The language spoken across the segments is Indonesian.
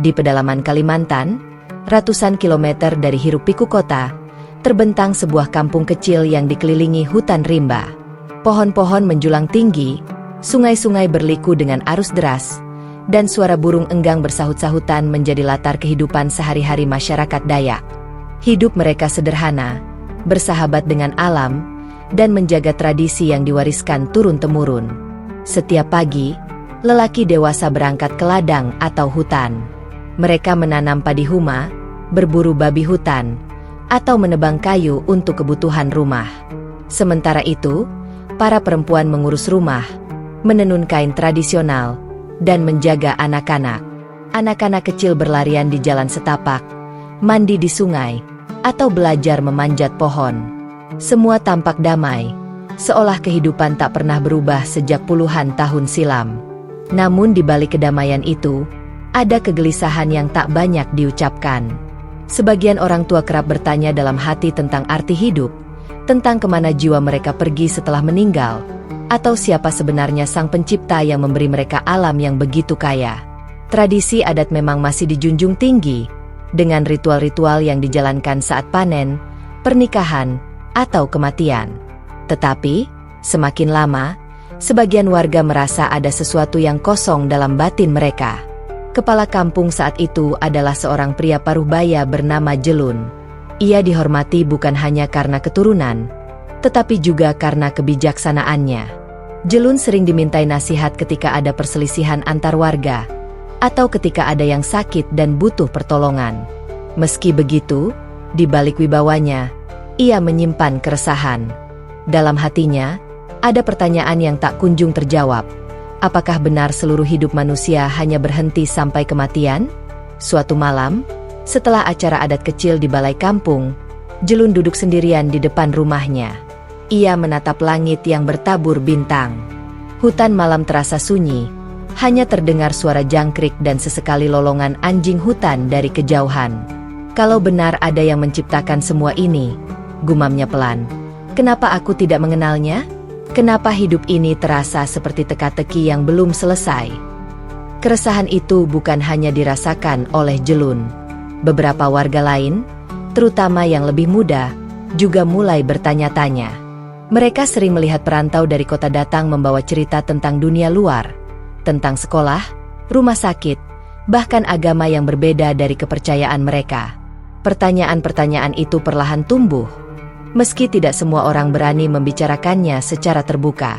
Di pedalaman Kalimantan, ratusan kilometer dari hiruk-pikuk kota, terbentang sebuah kampung kecil yang dikelilingi hutan rimba. Pohon-pohon menjulang tinggi, sungai-sungai berliku dengan arus deras, dan suara burung enggang bersahut-sahutan menjadi latar kehidupan sehari-hari masyarakat Dayak. Hidup mereka sederhana, bersahabat dengan alam, dan menjaga tradisi yang diwariskan turun-temurun. Setiap pagi, lelaki dewasa berangkat ke ladang atau hutan. Mereka menanam padi huma, berburu babi hutan, atau menebang kayu untuk kebutuhan rumah. Sementara itu, para perempuan mengurus rumah, menenun kain tradisional, dan menjaga anak-anak. Anak-anak kecil berlarian di jalan setapak, mandi di sungai, atau belajar memanjat pohon. Semua tampak damai, seolah kehidupan tak pernah berubah sejak puluhan tahun silam. Namun di balik kedamaian itu, ada kegelisahan yang tak banyak diucapkan. Sebagian orang tua kerap bertanya dalam hati tentang arti hidup, tentang kemana jiwa mereka pergi setelah meninggal, atau siapa sebenarnya sang pencipta yang memberi mereka alam yang begitu kaya. Tradisi adat memang masih dijunjung tinggi, dengan ritual-ritual yang dijalankan saat panen, pernikahan, atau kematian. Tetapi, semakin lama, sebagian warga merasa ada sesuatu yang kosong dalam batin mereka. Kepala kampung saat itu adalah seorang pria paruhbaya bernama Jelun. Ia dihormati bukan hanya karena keturunan, tetapi juga karena kebijaksanaannya. Jelun sering dimintai nasihat ketika ada perselisihan antar warga, atau ketika ada yang sakit dan butuh pertolongan. Meski begitu, di balik wibawanya, ia menyimpan keresahan. Dalam hatinya, ada pertanyaan yang tak kunjung terjawab. Apakah benar seluruh hidup manusia hanya berhenti sampai kematian? Suatu malam, setelah acara adat kecil di balai kampung, Jelun duduk sendirian di depan rumahnya. Ia menatap langit yang bertabur bintang. Hutan malam terasa sunyi, hanya terdengar suara jangkrik dan sesekali lolongan anjing hutan dari kejauhan. Kalau benar ada yang menciptakan semua ini, gumamnya pelan. Kenapa aku tidak mengenalnya? Kenapa hidup ini terasa seperti teka-teki yang belum selesai? Keresahan itu bukan hanya dirasakan oleh Jelun. Beberapa warga lain, terutama yang lebih muda, juga mulai bertanya-tanya. Mereka sering melihat perantau dari kota datang membawa cerita tentang dunia luar, tentang sekolah, rumah sakit, bahkan agama yang berbeda dari kepercayaan mereka. Pertanyaan-pertanyaan itu perlahan tumbuh. Meski tidak semua orang berani membicarakannya secara terbuka.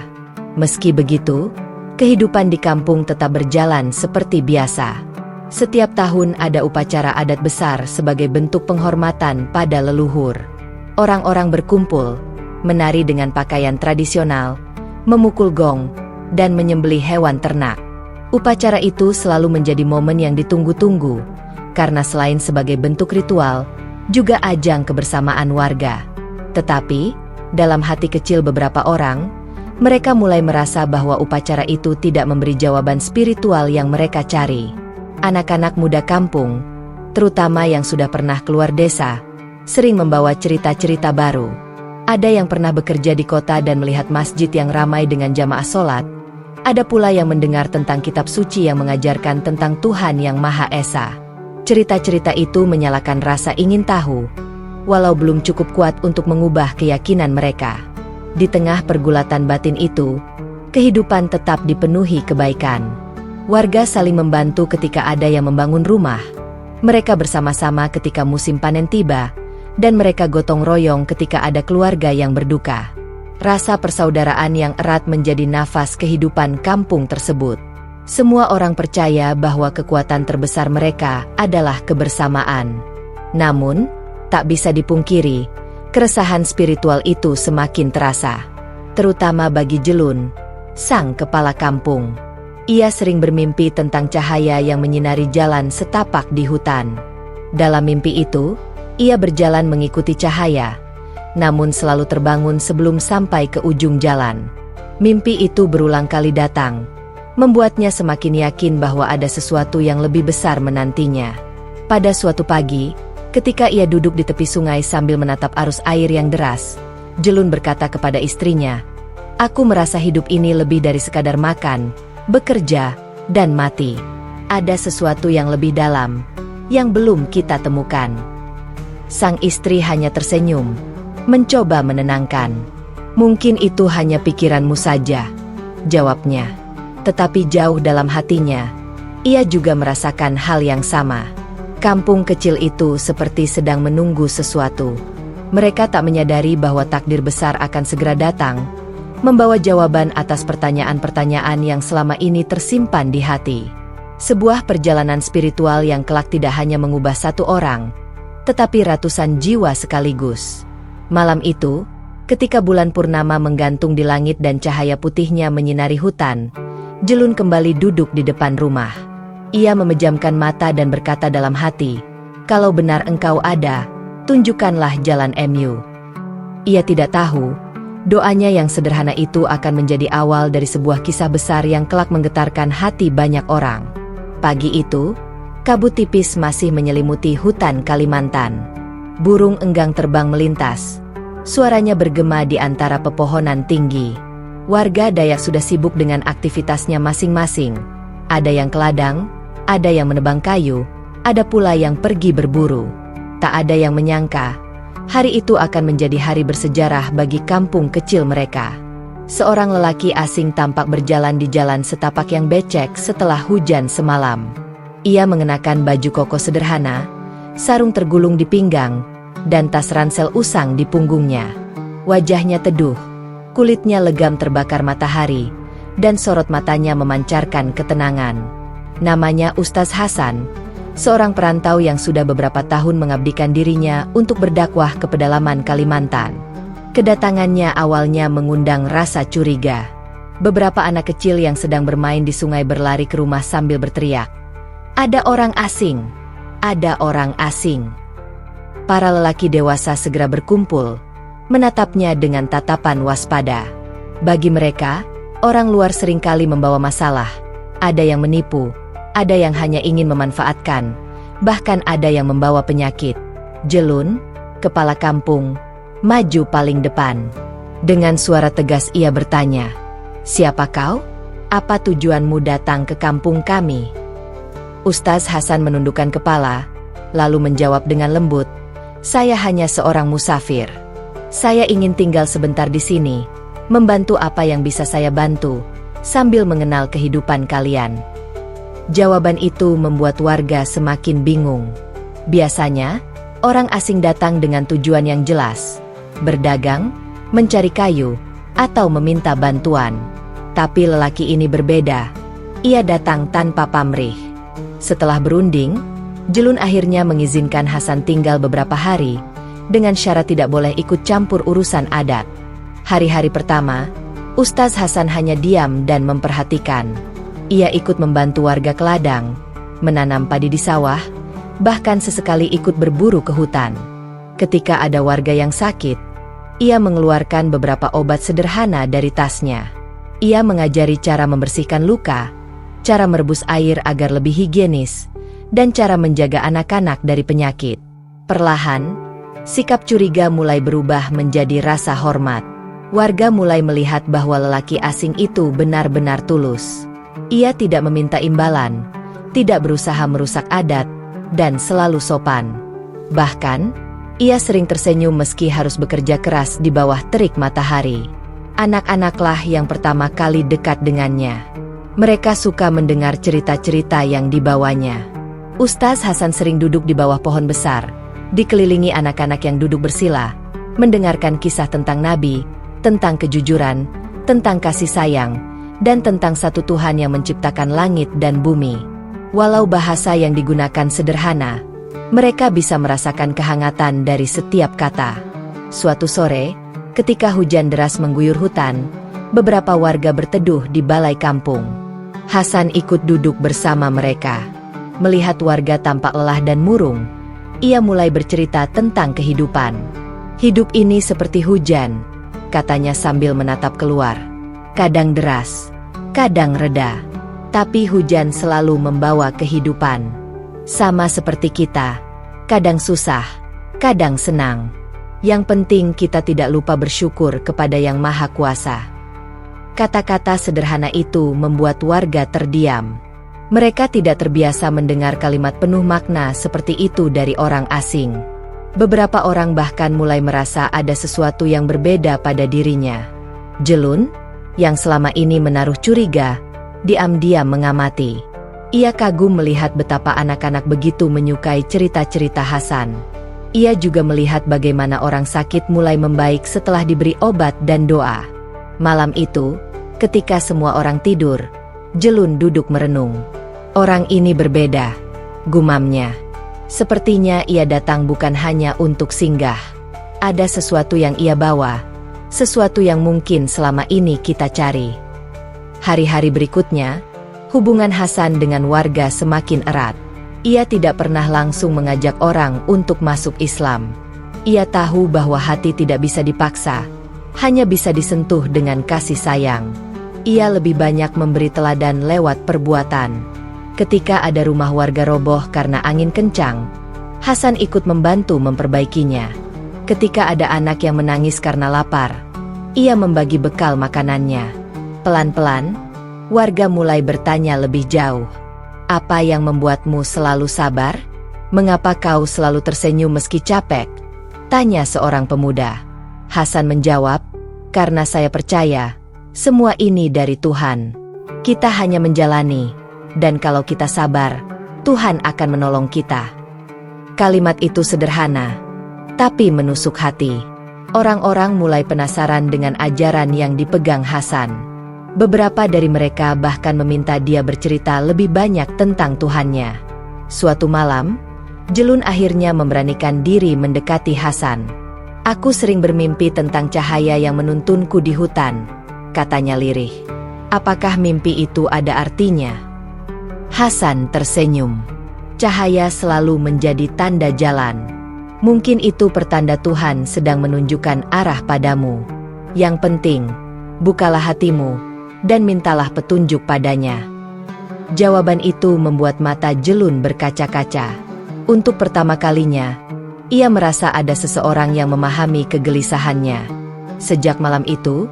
Meski begitu, kehidupan di kampung tetap berjalan seperti biasa. Setiap tahun ada upacara adat besar sebagai bentuk penghormatan pada leluhur. Orang-orang berkumpul, menari dengan pakaian tradisional, memukul gong, dan menyembelih hewan ternak. Upacara itu selalu menjadi momen yang ditunggu-tunggu, karena selain sebagai bentuk ritual, juga ajang kebersamaan warga. Tetapi, dalam hati kecil beberapa orang, mereka mulai merasa bahwa upacara itu tidak memberi jawaban spiritual yang mereka cari. Anak-anak muda kampung, terutama yang sudah pernah keluar desa, sering membawa cerita-cerita baru. Ada yang pernah bekerja di kota dan melihat masjid yang ramai dengan jamaah sholat. Ada pula yang mendengar tentang kitab suci yang mengajarkan tentang Tuhan yang Maha Esa. Cerita-cerita itu menyalakan rasa ingin tahu, walau belum cukup kuat untuk mengubah keyakinan mereka. Di tengah pergulatan batin itu, kehidupan tetap dipenuhi kebaikan. Warga saling membantu ketika ada yang membangun rumah. Mereka bersama-sama ketika musim panen tiba, dan mereka gotong royong ketika ada keluarga yang berduka. Rasa persaudaraan yang erat menjadi nafas kehidupan kampung tersebut. Semua orang percaya bahwa kekuatan terbesar mereka adalah kebersamaan. Namun, tak bisa dipungkiri, keresahan spiritual itu semakin terasa. Terutama bagi Jelun, sang kepala kampung. Ia sering bermimpi tentang cahaya yang menyinari jalan setapak di hutan. Dalam mimpi itu, ia berjalan mengikuti cahaya, namun selalu terbangun sebelum sampai ke ujung jalan. Mimpi itu berulang kali datang, membuatnya semakin yakin bahwa ada sesuatu yang lebih besar menantinya. Pada suatu pagi, ketika ia duduk di tepi sungai sambil menatap arus air yang deras, Jelun berkata kepada istrinya, "Aku merasa hidup ini lebih dari sekadar makan, bekerja, dan mati. Ada sesuatu yang lebih dalam, yang belum kita temukan." Sang istri hanya tersenyum, mencoba menenangkan. "Mungkin itu hanya pikiranmu saja," jawabnya. Tetapi jauh dalam hatinya, ia juga merasakan hal yang sama. Kampung kecil itu seperti sedang menunggu sesuatu. Mereka tak menyadari bahwa takdir besar akan segera datang, membawa jawaban atas pertanyaan-pertanyaan yang selama ini tersimpan di hati. Sebuah perjalanan spiritual yang kelak tidak hanya mengubah satu orang, tetapi ratusan jiwa sekaligus. Malam itu, ketika bulan purnama menggantung di langit dan cahaya putihnya menyinari hutan, Jelun kembali duduk di depan rumah. Ia memejamkan mata dan berkata dalam hati, "Kalau benar engkau ada, tunjukkanlah jalan MU." Ia tidak tahu, doanya yang sederhana itu akan menjadi awal dari sebuah kisah besar yang kelak menggetarkan hati banyak orang. Pagi itu, kabut tipis masih menyelimuti hutan Kalimantan. Burung enggang terbang melintas. Suaranya bergema di antara pepohonan tinggi. Warga Dayak sudah sibuk dengan aktivitasnya masing-masing. Ada yang ke ladang, ada yang menebang kayu, ada pula yang pergi berburu. Tak ada yang menyangka, hari itu akan menjadi hari bersejarah bagi kampung kecil mereka. Seorang lelaki asing tampak berjalan di jalan setapak yang becek setelah hujan semalam. Ia mengenakan baju koko sederhana, sarung tergulung di pinggang, dan tas ransel usang di punggungnya. Wajahnya teduh, kulitnya legam terbakar matahari, dan sorot matanya memancarkan ketenangan. Namanya Ustaz Hasan, seorang perantau yang sudah beberapa tahun mengabdikan dirinya untuk berdakwah ke pedalaman Kalimantan. Kedatangannya awalnya mengundang rasa curiga. Beberapa anak kecil yang sedang bermain di sungai berlari ke rumah sambil berteriak, "Ada orang asing! Ada orang asing!" Para lelaki dewasa segera berkumpul, menatapnya dengan tatapan waspada. Bagi mereka, orang luar seringkali membawa masalah. Ada yang menipu, ada yang hanya ingin memanfaatkan, bahkan ada yang membawa penyakit. Jelun, kepala kampung, maju paling depan. Dengan suara tegas ia bertanya, "Siapa kau? Apa tujuanmu datang ke kampung kami?" Ustaz Hasan menundukkan kepala, lalu menjawab dengan lembut, "Saya hanya seorang musafir. Saya ingin tinggal sebentar di sini, membantu apa yang bisa saya bantu, sambil mengenal kehidupan kalian." Jawaban itu membuat warga semakin bingung. Biasanya, orang asing datang dengan tujuan yang jelas, berdagang, mencari kayu, atau meminta bantuan. Tapi lelaki ini berbeda. Ia datang tanpa pamrih. Setelah berunding, Jelun akhirnya mengizinkan Hasan tinggal beberapa hari, dengan syarat tidak boleh ikut campur urusan adat. Hari-hari pertama, Ustaz Hasan hanya diam dan memperhatikan. Ia ikut membantu warga ke ladang, menanam padi di sawah, bahkan sesekali ikut berburu ke hutan. Ketika ada warga yang sakit, ia mengeluarkan beberapa obat sederhana dari tasnya. Ia mengajari cara membersihkan luka, cara merebus air agar lebih higienis, dan cara menjaga anak-anak dari penyakit. Perlahan, sikap curiga mulai berubah menjadi rasa hormat. Warga mulai melihat bahwa lelaki asing itu benar-benar tulus. Ia tidak meminta imbalan, tidak berusaha merusak adat, dan selalu sopan. Bahkan, ia sering tersenyum meski harus bekerja keras di bawah terik matahari. Anak-anaklah yang pertama kali dekat dengannya. Mereka suka mendengar cerita-cerita yang dibawanya. Ustaz Hasan sering duduk di bawah pohon besar, dikelilingi anak-anak yang duduk bersila, mendengarkan kisah tentang Nabi, tentang kejujuran, tentang kasih sayang, dan tentang satu Tuhan yang menciptakan langit dan bumi. Walau bahasa yang digunakan sederhana, mereka bisa merasakan kehangatan dari setiap kata. Suatu sore, ketika hujan deras mengguyur hutan, beberapa warga berteduh di balai kampung. Hasan ikut duduk bersama mereka. Melihat warga tampak lelah dan murung, ia mulai bercerita tentang kehidupan. Hidup ini seperti hujan, katanya sambil menatap keluar. Kadang deras, kadang reda. Tapi hujan selalu membawa kehidupan. Sama seperti kita, kadang susah, kadang senang. Yang penting kita tidak lupa bersyukur kepada Yang Maha Kuasa. Kata-kata sederhana itu membuat warga terdiam. Mereka tidak terbiasa mendengar kalimat penuh makna seperti itu dari orang asing. Beberapa orang bahkan mulai merasa ada sesuatu yang berbeda pada dirinya. Jelun, yang selama ini menaruh curiga, diam-diam mengamati. Ia kagum melihat betapa anak-anak begitu menyukai cerita-cerita Hasan. Ia juga melihat bagaimana orang sakit mulai membaik setelah diberi obat dan doa. Malam itu, ketika semua orang tidur, Jelun duduk merenung. Orang ini berbeda, gumamnya. Sepertinya ia datang bukan hanya untuk singgah. Ada sesuatu yang ia bawa, sesuatu yang mungkin selama ini kita cari. Hari-hari berikutnya, hubungan Hasan dengan warga semakin erat. Ia tidak pernah langsung mengajak orang untuk masuk Islam. Ia tahu bahwa hati tidak bisa dipaksa, hanya bisa disentuh dengan kasih sayang. Ia lebih banyak memberi teladan lewat perbuatan. Ketika ada rumah warga roboh karena angin kencang, Hasan ikut membantu memperbaikinya. Ketika ada anak yang menangis karena lapar, ia membagi bekal makanannya. Pelan-pelan, warga mulai bertanya lebih jauh. Apa yang membuatmu selalu sabar? Mengapa kau selalu tersenyum meski capek? Tanya seorang pemuda. Hasan menjawab, karena saya percaya, semua ini dari Tuhan. Kita hanya menjalani, dan kalau kita sabar, Tuhan akan menolong kita. Kalimat itu sederhana, tapi menusuk hati. Orang-orang mulai penasaran dengan ajaran yang dipegang Hasan. Beberapa dari mereka bahkan meminta dia bercerita lebih banyak tentang Tuhannya. Suatu malam, Jelun akhirnya memberanikan diri mendekati Hasan. Aku sering bermimpi tentang cahaya yang menuntunku di hutan, katanya lirih. Apakah mimpi itu ada artinya? Hasan tersenyum. Cahaya selalu menjadi tanda jalan. Mungkin itu pertanda Tuhan sedang menunjukkan arah padamu. Yang penting, bukalah hatimu dan mintalah petunjuk padanya. Jawaban itu membuat mata Jelun berkaca-kaca. Untuk pertama kalinya, ia merasa ada seseorang yang memahami kegelisahannya. Sejak malam itu,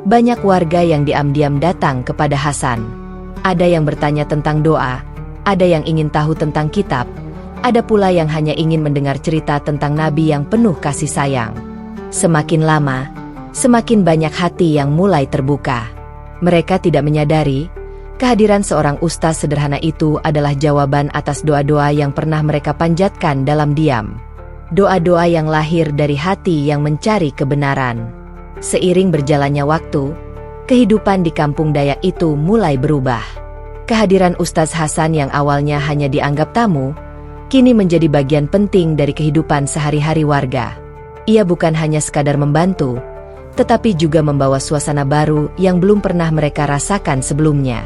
banyak warga yang diam-diam datang kepada Hasan. Ada yang bertanya tentang doa, ada yang ingin tahu tentang kitab, ada pula yang hanya ingin mendengar cerita tentang Nabi yang penuh kasih sayang. Semakin lama, semakin banyak hati yang mulai terbuka. Mereka tidak menyadari, kehadiran seorang ustaz sederhana itu adalah jawaban atas doa-doa yang pernah mereka panjatkan dalam diam. Doa-doa yang lahir dari hati yang mencari kebenaran. Seiring berjalannya waktu, kehidupan di kampung Dayak itu mulai berubah. Kehadiran Ustaz Hasan yang awalnya hanya dianggap tamu, kini menjadi bagian penting dari kehidupan sehari-hari warga. Ia bukan hanya sekadar membantu, tetapi juga membawa suasana baru yang belum pernah mereka rasakan sebelumnya.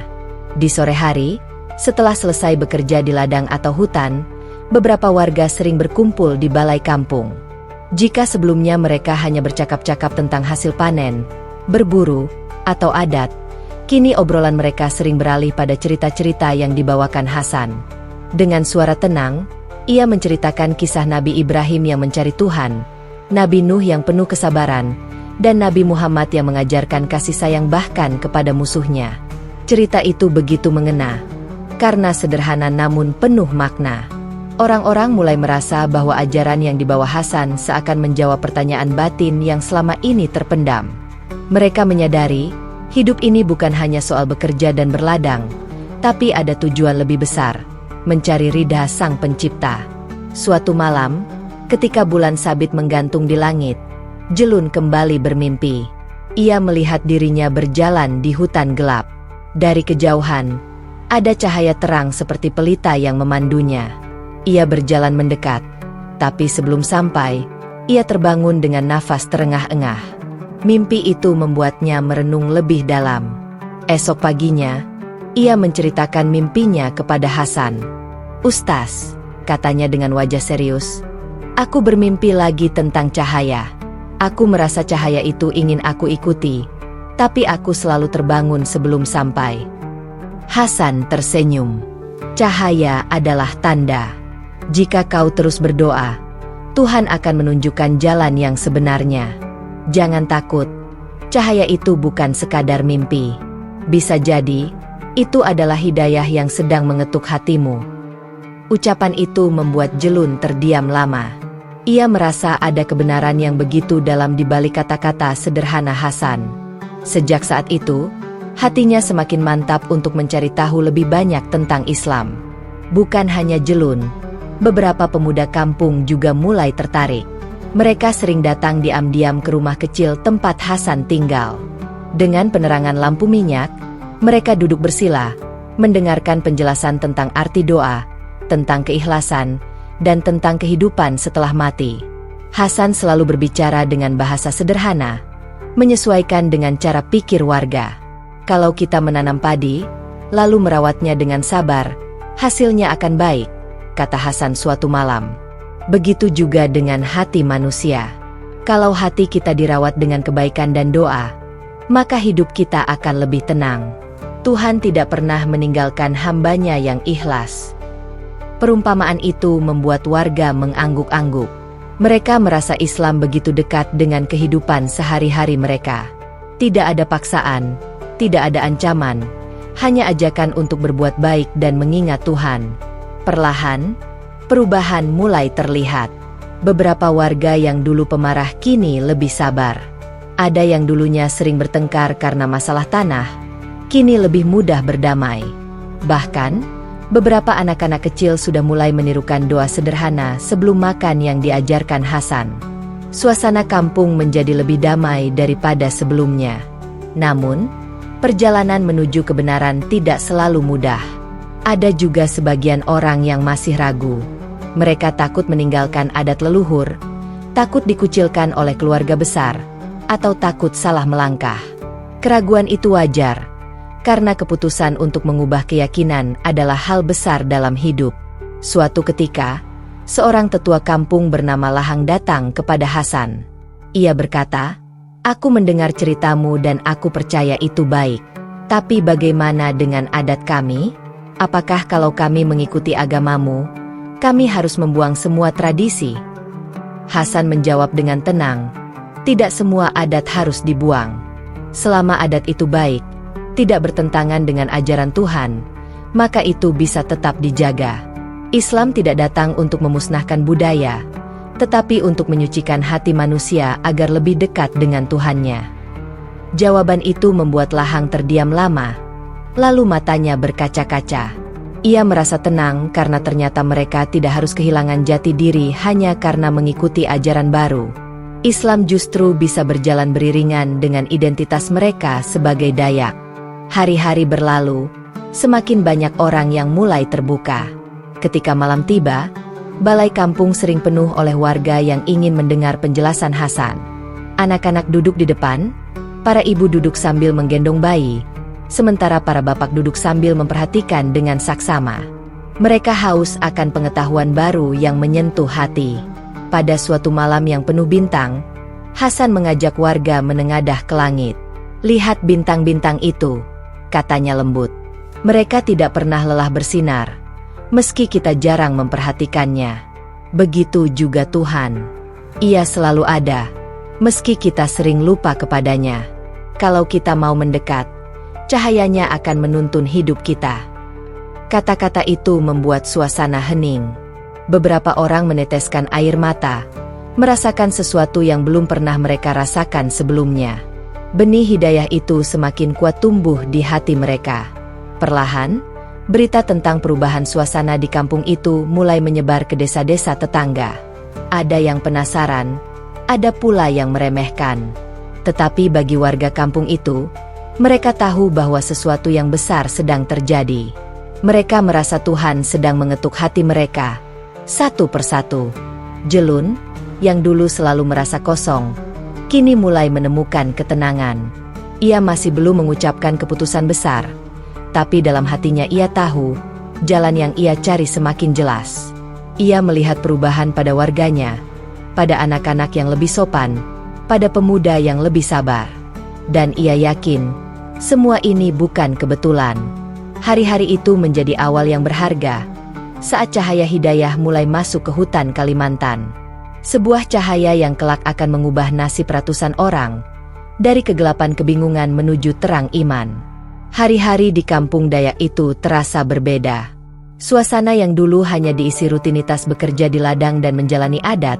Di sore hari, setelah selesai bekerja di ladang atau hutan, beberapa warga sering berkumpul di balai kampung. Jika sebelumnya mereka hanya bercakap-cakap tentang hasil panen, berburu, atau adat, kini obrolan mereka sering beralih pada cerita-cerita yang dibawakan Hasan. Dengan suara tenang, ia menceritakan kisah Nabi Ibrahim yang mencari Tuhan, Nabi Nuh yang penuh kesabaran, dan Nabi Muhammad yang mengajarkan kasih sayang bahkan kepada musuhnya. Cerita itu begitu mengena, karena sederhana namun penuh makna. Orang-orang mulai merasa bahwa ajaran yang dibawa Hasan seakan menjawab pertanyaan batin yang selama ini terpendam. Mereka menyadari, hidup ini bukan hanya soal bekerja dan berladang, tapi ada tujuan lebih besar, mencari ridha Sang Pencipta. Suatu malam, ketika bulan sabit menggantung di langit, Jelun kembali bermimpi. Ia melihat dirinya berjalan di hutan gelap. Dari kejauhan, ada cahaya terang seperti pelita yang memandunya. Ia berjalan mendekat, tapi sebelum sampai, ia terbangun dengan nafas terengah-engah. Mimpi itu membuatnya merenung lebih dalam. Esok paginya, ia menceritakan mimpinya kepada Hasan. "Ustaz," katanya dengan wajah serius, "aku bermimpi lagi tentang cahaya. Aku merasa cahaya itu ingin aku ikuti, tapi aku selalu terbangun sebelum sampai. Hasan tersenyum. Cahaya adalah tanda. Jika kau terus berdoa, Tuhan akan menunjukkan jalan yang sebenarnya. Jangan takut, cahaya itu bukan sekadar mimpi. Bisa jadi, itu adalah hidayah yang sedang mengetuk hatimu. Ucapan itu membuat Jelun terdiam lama. Ia merasa ada kebenaran yang begitu dalam di balik kata-kata sederhana Hasan. Sejak saat itu, hatinya semakin mantap untuk mencari tahu lebih banyak tentang Islam. Bukan hanya Jelun, beberapa pemuda kampung juga mulai tertarik. Mereka sering datang diam-diam ke rumah kecil tempat Hasan tinggal. Dengan penerangan lampu minyak, mereka duduk bersila, mendengarkan penjelasan tentang arti doa, tentang keikhlasan, dan tentang kehidupan setelah mati. Hasan selalu berbicara dengan bahasa sederhana, menyesuaikan dengan cara pikir warga. Kalau kita menanam padi, lalu merawatnya dengan sabar, hasilnya akan baik, kata Hasan suatu malam. Begitu juga dengan hati manusia. Kalau hati kita dirawat dengan kebaikan dan doa, maka hidup kita akan lebih tenang. Tuhan tidak pernah meninggalkan hamba-Nya yang ikhlas. Perumpamaan itu membuat warga mengangguk-angguk. Mereka merasa Islam begitu dekat dengan kehidupan sehari-hari mereka. Tidak ada paksaan, tidak ada ancaman, hanya ajakan untuk berbuat baik dan mengingat Tuhan. Perlahan, perubahan mulai terlihat. Beberapa warga yang dulu pemarah kini lebih sabar. Ada yang dulunya sering bertengkar karena masalah tanah, kini lebih mudah berdamai. Bahkan, beberapa anak-anak kecil sudah mulai menirukan doa sederhana sebelum makan yang diajarkan Hasan. Suasana kampung menjadi lebih damai daripada sebelumnya. Namun, perjalanan menuju kebenaran tidak selalu mudah. Ada juga sebagian orang yang masih ragu. Mereka takut meninggalkan adat leluhur, takut dikucilkan oleh keluarga besar, atau takut salah melangkah. Keraguan itu wajar, karena keputusan untuk mengubah keyakinan adalah hal besar dalam hidup. Suatu ketika, seorang tetua kampung bernama Lahang datang kepada Hasan. Ia berkata, "Aku mendengar ceritamu dan aku percaya itu baik. Tapi bagaimana dengan adat kami? Apakah kalau kami mengikuti agamamu, kami harus membuang semua tradisi?" Hasan menjawab dengan tenang, "Tidak semua adat harus dibuang. Selama adat itu baik, tidak bertentangan dengan ajaran Tuhan, maka itu bisa tetap dijaga. Islam tidak datang untuk memusnahkan budaya, tetapi untuk menyucikan hati manusia agar lebih dekat dengan Tuhannya." Jawaban itu membuat Lahang terdiam lama, lalu matanya berkaca-kaca. Ia merasa tenang karena ternyata mereka tidak harus kehilangan jati diri hanya karena mengikuti ajaran baru. Islam justru bisa berjalan beriringan dengan identitas mereka sebagai Dayak. Hari-hari berlalu, semakin banyak orang yang mulai terbuka. Ketika malam tiba, balai kampung sering penuh oleh warga yang ingin mendengar penjelasan Hasan. Anak-anak duduk di depan, para ibu duduk sambil menggendong bayi, sementara para bapak duduk sambil memperhatikan dengan saksama. Mereka haus akan pengetahuan baru yang menyentuh hati. Pada suatu malam yang penuh bintang, Hasan mengajak warga menengadah ke langit. "Lihat bintang-bintang itu," katanya lembut. "Mereka tidak pernah lelah bersinar, meski kita jarang memperhatikannya. Begitu juga Tuhan. Ia selalu ada, meski kita sering lupa kepadanya. Kalau kita mau mendekat, cahayanya akan menuntun hidup kita." Kata-kata itu membuat suasana hening. Beberapa orang meneteskan air mata, merasakan sesuatu yang belum pernah mereka rasakan sebelumnya. Benih hidayah itu semakin kuat tumbuh di hati mereka. Perlahan, berita tentang perubahan suasana di kampung itu mulai menyebar ke desa-desa tetangga. Ada yang penasaran, ada pula yang meremehkan. Tetapi bagi warga kampung itu, mereka tahu bahwa sesuatu yang besar sedang terjadi. Mereka merasa Tuhan sedang mengetuk hati mereka, satu persatu. Jelun, yang dulu selalu merasa kosong, kini mulai menemukan ketenangan. Ia masih belum mengucapkan keputusan besar, tapi dalam hatinya ia tahu, jalan yang ia cari semakin jelas. Ia melihat perubahan pada warganya, pada anak-anak yang lebih sopan, pada pemuda yang lebih sabar. Dan ia yakin, semua ini bukan kebetulan. Hari-hari itu menjadi awal yang berharga, saat cahaya hidayah mulai masuk ke hutan Kalimantan. Sebuah cahaya yang kelak akan mengubah nasib ratusan orang, dari kegelapan kebingungan menuju terang iman. Hari-hari di kampung Dayak itu terasa berbeda. Suasana yang dulu hanya diisi rutinitas bekerja di ladang dan menjalani adat,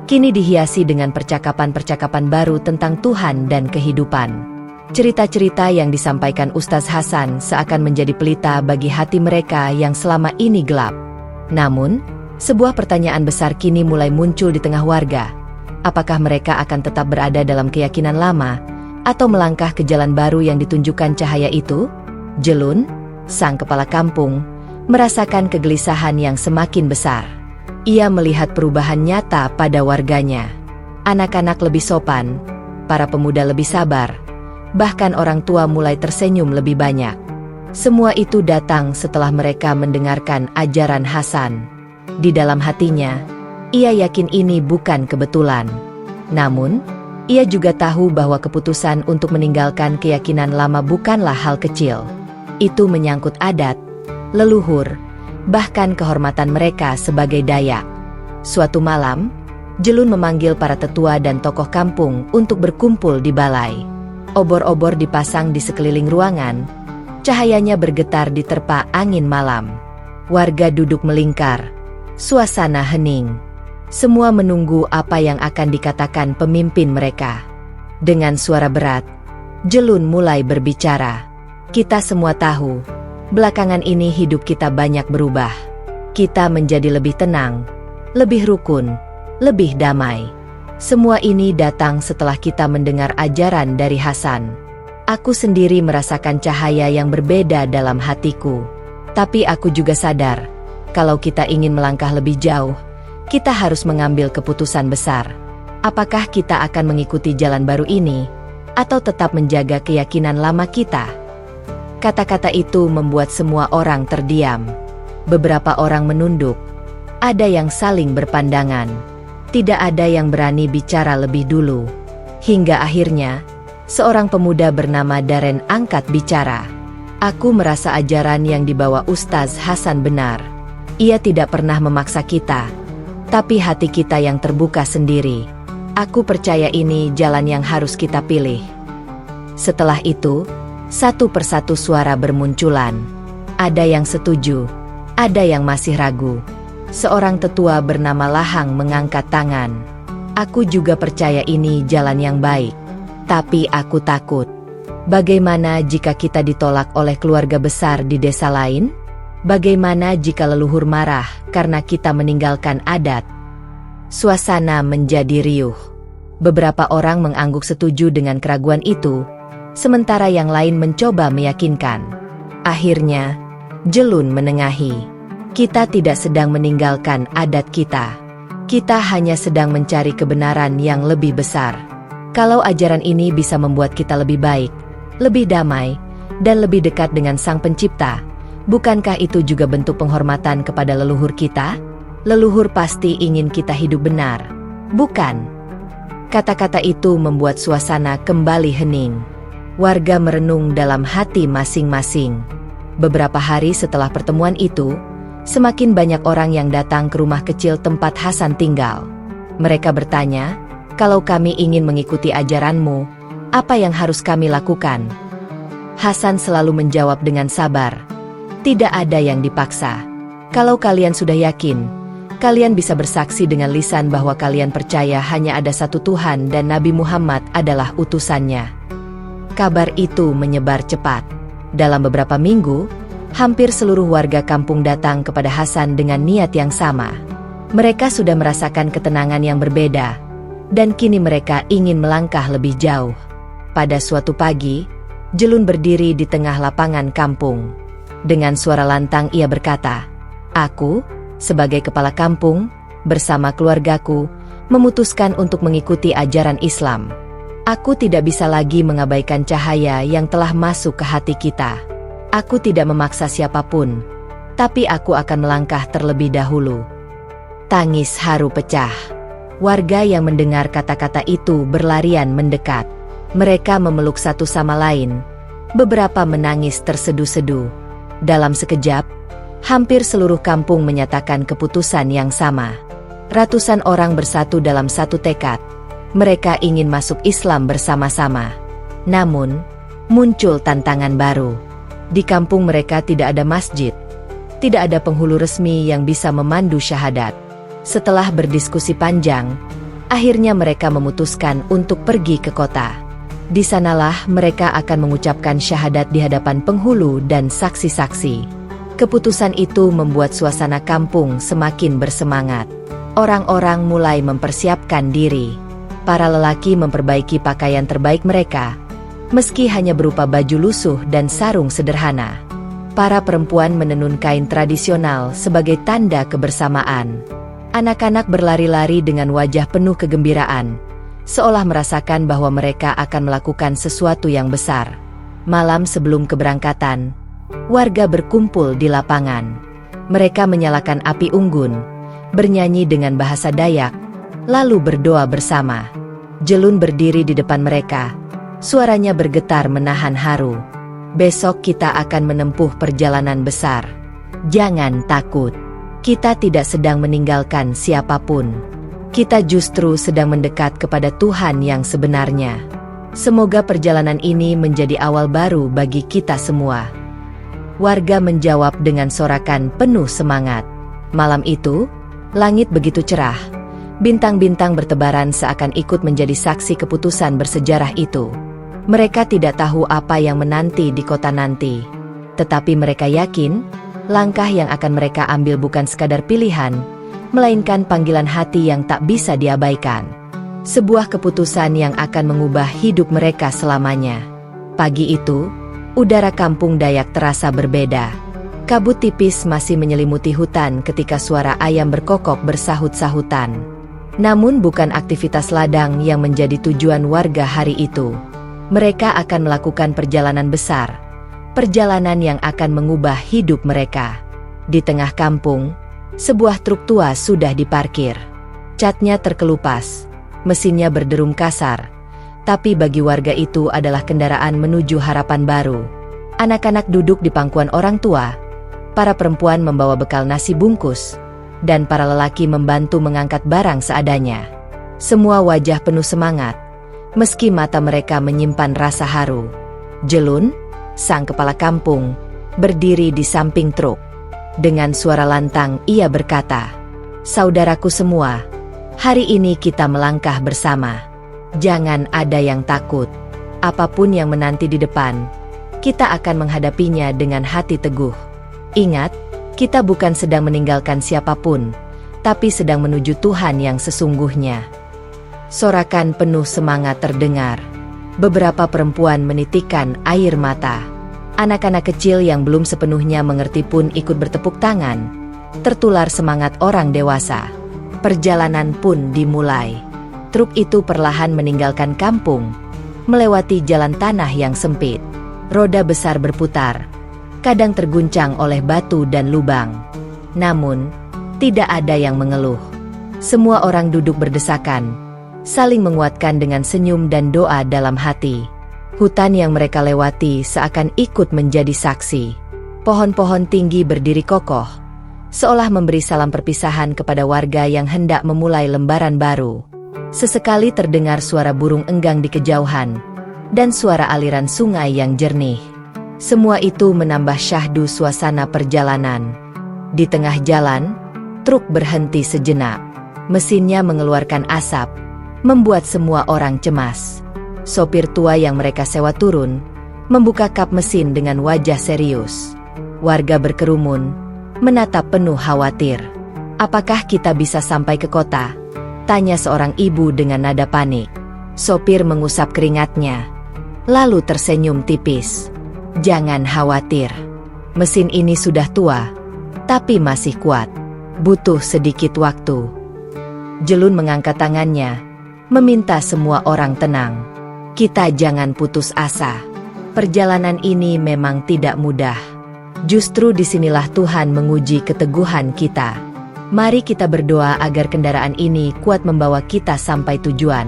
kini dihiasi dengan percakapan-percakapan baru tentang Tuhan dan kehidupan. Cerita-cerita yang disampaikan Ustaz Hasan seakan menjadi pelita bagi hati mereka yang selama ini gelap. Namun, sebuah pertanyaan besar kini mulai muncul di tengah warga. Apakah mereka akan tetap berada dalam keyakinan lama, atau melangkah ke jalan baru yang ditunjukkan cahaya itu? Jelun, sang kepala kampung, merasakan kegelisahan yang semakin besar. Ia melihat perubahan nyata pada warganya. Anak-anak lebih sopan, para pemuda lebih sabar, bahkan orang tua mulai tersenyum lebih banyak. Semua itu datang setelah mereka mendengarkan ajaran Hasan. Di dalam hatinya, ia yakin ini bukan kebetulan. Namun, ia juga tahu bahwa keputusan untuk meninggalkan keyakinan lama bukanlah hal kecil. Itu menyangkut adat, leluhur, bahkan kehormatan mereka sebagai Dayak. Suatu malam, Jelun memanggil para tetua dan tokoh kampung untuk berkumpul di balai. Obor-obor dipasang di sekeliling ruangan, cahayanya bergetar diterpa angin malam. Warga duduk melingkar, suasana hening. Semua menunggu apa yang akan dikatakan pemimpin mereka. Dengan suara berat, Jelun mulai berbicara. Kita semua tahu, belakangan ini hidup kita banyak berubah. Kita menjadi lebih tenang, lebih rukun, lebih damai. Semua ini datang setelah kita mendengar ajaran dari Hasan. Aku sendiri merasakan cahaya yang berbeda dalam hatiku. Tapi aku juga sadar, kalau kita ingin melangkah lebih jauh, kita harus mengambil keputusan besar. Apakah kita akan mengikuti jalan baru ini, atau tetap menjaga keyakinan lama kita? Kata-kata itu membuat semua orang terdiam. Beberapa orang menunduk. Ada yang saling berpandangan. Tidak ada yang berani bicara lebih dulu. Hingga akhirnya, seorang pemuda bernama Daren angkat bicara. Aku merasa ajaran yang dibawa Ustaz Hasan benar. Ia tidak pernah memaksa kita, tapi hati kita yang terbuka sendiri. Aku percaya ini jalan yang harus kita pilih. Setelah itu, satu persatu suara bermunculan. Ada yang setuju, ada yang masih ragu. Seorang tetua bernama Lahang mengangkat tangan. Aku juga percaya ini jalan yang baik. Tapi aku takut. Bagaimana jika kita ditolak oleh keluarga besar di desa lain? Bagaimana jika leluhur marah karena kita meninggalkan adat? Suasana menjadi riuh. Beberapa orang mengangguk setuju dengan keraguan itu, sementara yang lain mencoba meyakinkan. Akhirnya, Jelun menengahi. Kita tidak sedang meninggalkan adat kita. Kita hanya sedang mencari kebenaran yang lebih besar. Kalau ajaran ini bisa membuat kita lebih baik, lebih damai, dan lebih dekat dengan Sang Pencipta, bukankah itu juga bentuk penghormatan kepada leluhur kita? Leluhur pasti ingin kita hidup benar, bukan? Kata-kata itu membuat suasana kembali hening. Warga merenung dalam hati masing-masing. Beberapa hari setelah pertemuan itu, semakin banyak orang yang datang ke rumah kecil tempat Hasan tinggal. Mereka bertanya, kalau kami ingin mengikuti ajaranmu, apa yang harus kami lakukan? Hasan selalu menjawab dengan sabar. Tidak ada yang dipaksa. Kalau kalian sudah yakin, kalian bisa bersaksi dengan lisan bahwa kalian percaya hanya ada satu Tuhan dan Nabi Muhammad adalah utusannya. Kabar itu menyebar cepat. Dalam beberapa minggu, hampir seluruh warga kampung datang kepada Hasan dengan niat yang sama. Mereka sudah merasakan ketenangan yang berbeda, dan kini mereka ingin melangkah lebih jauh. Pada suatu pagi, Jelun berdiri di tengah lapangan kampung. Dengan suara lantang ia berkata, "Aku, sebagai kepala kampung, bersama keluargaku, memutuskan untuk mengikuti ajaran Islam. Aku tidak bisa lagi mengabaikan cahaya yang telah masuk ke hati kita. Aku tidak memaksa siapapun, tapi aku akan melangkah terlebih dahulu." Tangis haru pecah. Warga yang mendengar kata-kata itu berlarian mendekat. Mereka memeluk satu sama lain. Beberapa menangis tersedu-sedu. Dalam sekejap, hampir seluruh kampung menyatakan keputusan yang sama. Ratusan orang bersatu dalam satu tekad. Mereka ingin masuk Islam bersama-sama. Namun, muncul tantangan baru. Di kampung mereka tidak ada masjid. Tidak ada penghulu resmi yang bisa memandu syahadat. Setelah berdiskusi panjang, akhirnya mereka memutuskan untuk pergi ke kota. Di sanalah mereka akan mengucapkan syahadat di hadapan penghulu dan saksi-saksi. Keputusan itu membuat suasana kampung semakin bersemangat. Orang-orang mulai mempersiapkan diri. Para lelaki memperbaiki pakaian terbaik mereka, meski hanya berupa baju lusuh dan sarung sederhana. Para perempuan menenun kain tradisional sebagai tanda kebersamaan. Anak-anak berlari-lari dengan wajah penuh kegembiraan, seolah merasakan bahwa mereka akan melakukan sesuatu yang besar. Malam sebelum keberangkatan, warga berkumpul di lapangan. Mereka menyalakan api unggun, bernyanyi dengan bahasa Dayak, lalu berdoa bersama. Jelun berdiri di depan mereka. Suaranya bergetar menahan haru. Besok kita akan menempuh perjalanan besar. Jangan takut. Kita tidak sedang meninggalkan siapapun. Kita justru sedang mendekat kepada Tuhan yang sebenarnya. Semoga perjalanan ini menjadi awal baru bagi kita semua. Warga menjawab dengan sorakan penuh semangat. Malam itu, langit begitu cerah. Bintang-bintang bertebaran seakan ikut menjadi saksi keputusan bersejarah itu. Mereka tidak tahu apa yang menanti di kota nanti. Tetapi mereka yakin, langkah yang akan mereka ambil bukan sekadar pilihan, melainkan panggilan hati yang tak bisa diabaikan. Sebuah keputusan yang akan mengubah hidup mereka selamanya. Pagi itu, udara kampung Dayak terasa berbeda. Kabut tipis masih menyelimuti hutan ketika suara ayam berkokok bersahut-sahutan. Namun bukan aktivitas ladang yang menjadi tujuan warga hari itu. Mereka akan melakukan perjalanan besar. Perjalanan yang akan mengubah hidup mereka. Di tengah kampung, sebuah truk tua sudah diparkir. Catnya terkelupas, mesinnya berderum kasar. Tapi bagi warga itu adalah kendaraan menuju harapan baru. Anak-anak duduk di pangkuan orang tua. Para perempuan membawa bekal nasi bungkus. Dan para lelaki membantu mengangkat barang seadanya. Semua wajah penuh semangat, meski mata mereka menyimpan rasa haru. Jelun, sang kepala kampung, berdiri di samping truk. Dengan suara lantang ia berkata, "Saudaraku semua, hari ini kita melangkah bersama. Jangan ada yang takut. Apapun yang menanti di depan, kita akan menghadapinya dengan hati teguh. Ingat, kita bukan sedang meninggalkan siapapun, tapi sedang menuju Tuhan yang sesungguhnya." Sorakan penuh semangat terdengar. Beberapa perempuan menitikkan air mata. Anak-anak kecil yang belum sepenuhnya mengerti pun ikut bertepuk tangan. Tertular semangat orang dewasa. Perjalanan pun dimulai. Truk itu perlahan meninggalkan kampung, melewati jalan tanah yang sempit. Roda besar berputar, kadang terguncang oleh batu dan lubang. Namun, tidak ada yang mengeluh. Semua orang duduk berdesakan, saling menguatkan dengan senyum dan doa dalam hati. Hutan yang mereka lewati seakan ikut menjadi saksi. Pohon-pohon tinggi berdiri kokoh, seolah memberi salam perpisahan kepada warga yang hendak memulai lembaran baru. Sesekali terdengar suara burung enggang di kejauhan, dan suara aliran sungai yang jernih. Semua itu menambah syahdu suasana perjalanan. Di tengah jalan, truk berhenti sejenak. Mesinnya mengeluarkan asap, membuat semua orang cemas. Sopir tua yang mereka sewa turun, membuka kap mesin dengan wajah serius. Warga berkerumun, menatap penuh khawatir. "Apakah kita bisa sampai ke kota?" tanya seorang ibu dengan nada panik. Sopir mengusap keringatnya, lalu tersenyum tipis. "Jangan khawatir. Mesin ini sudah tua, tapi masih kuat. Butuh sedikit waktu." Jelun mengangkat tangannya, meminta semua orang tenang. "Kita jangan putus asa. Perjalanan ini memang tidak mudah. Justru disinilah Tuhan menguji keteguhan kita. Mari kita berdoa agar kendaraan ini kuat membawa kita sampai tujuan.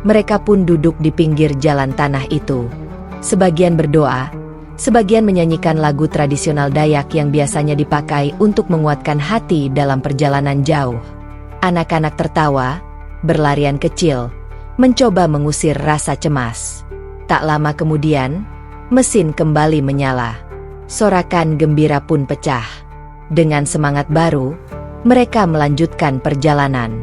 Mereka pun duduk di pinggir jalan tanah itu. Sebagian berdoa, sebagian menyanyikan lagu tradisional Dayak yang biasanya dipakai untuk menguatkan hati dalam perjalanan jauh. Anak-anak tertawa, berlarian kecil, mencoba mengusir rasa cemas. Tak lama kemudian, mesin kembali menyala. Sorakan gembira pun pecah. Dengan semangat baru, mereka melanjutkan perjalanan.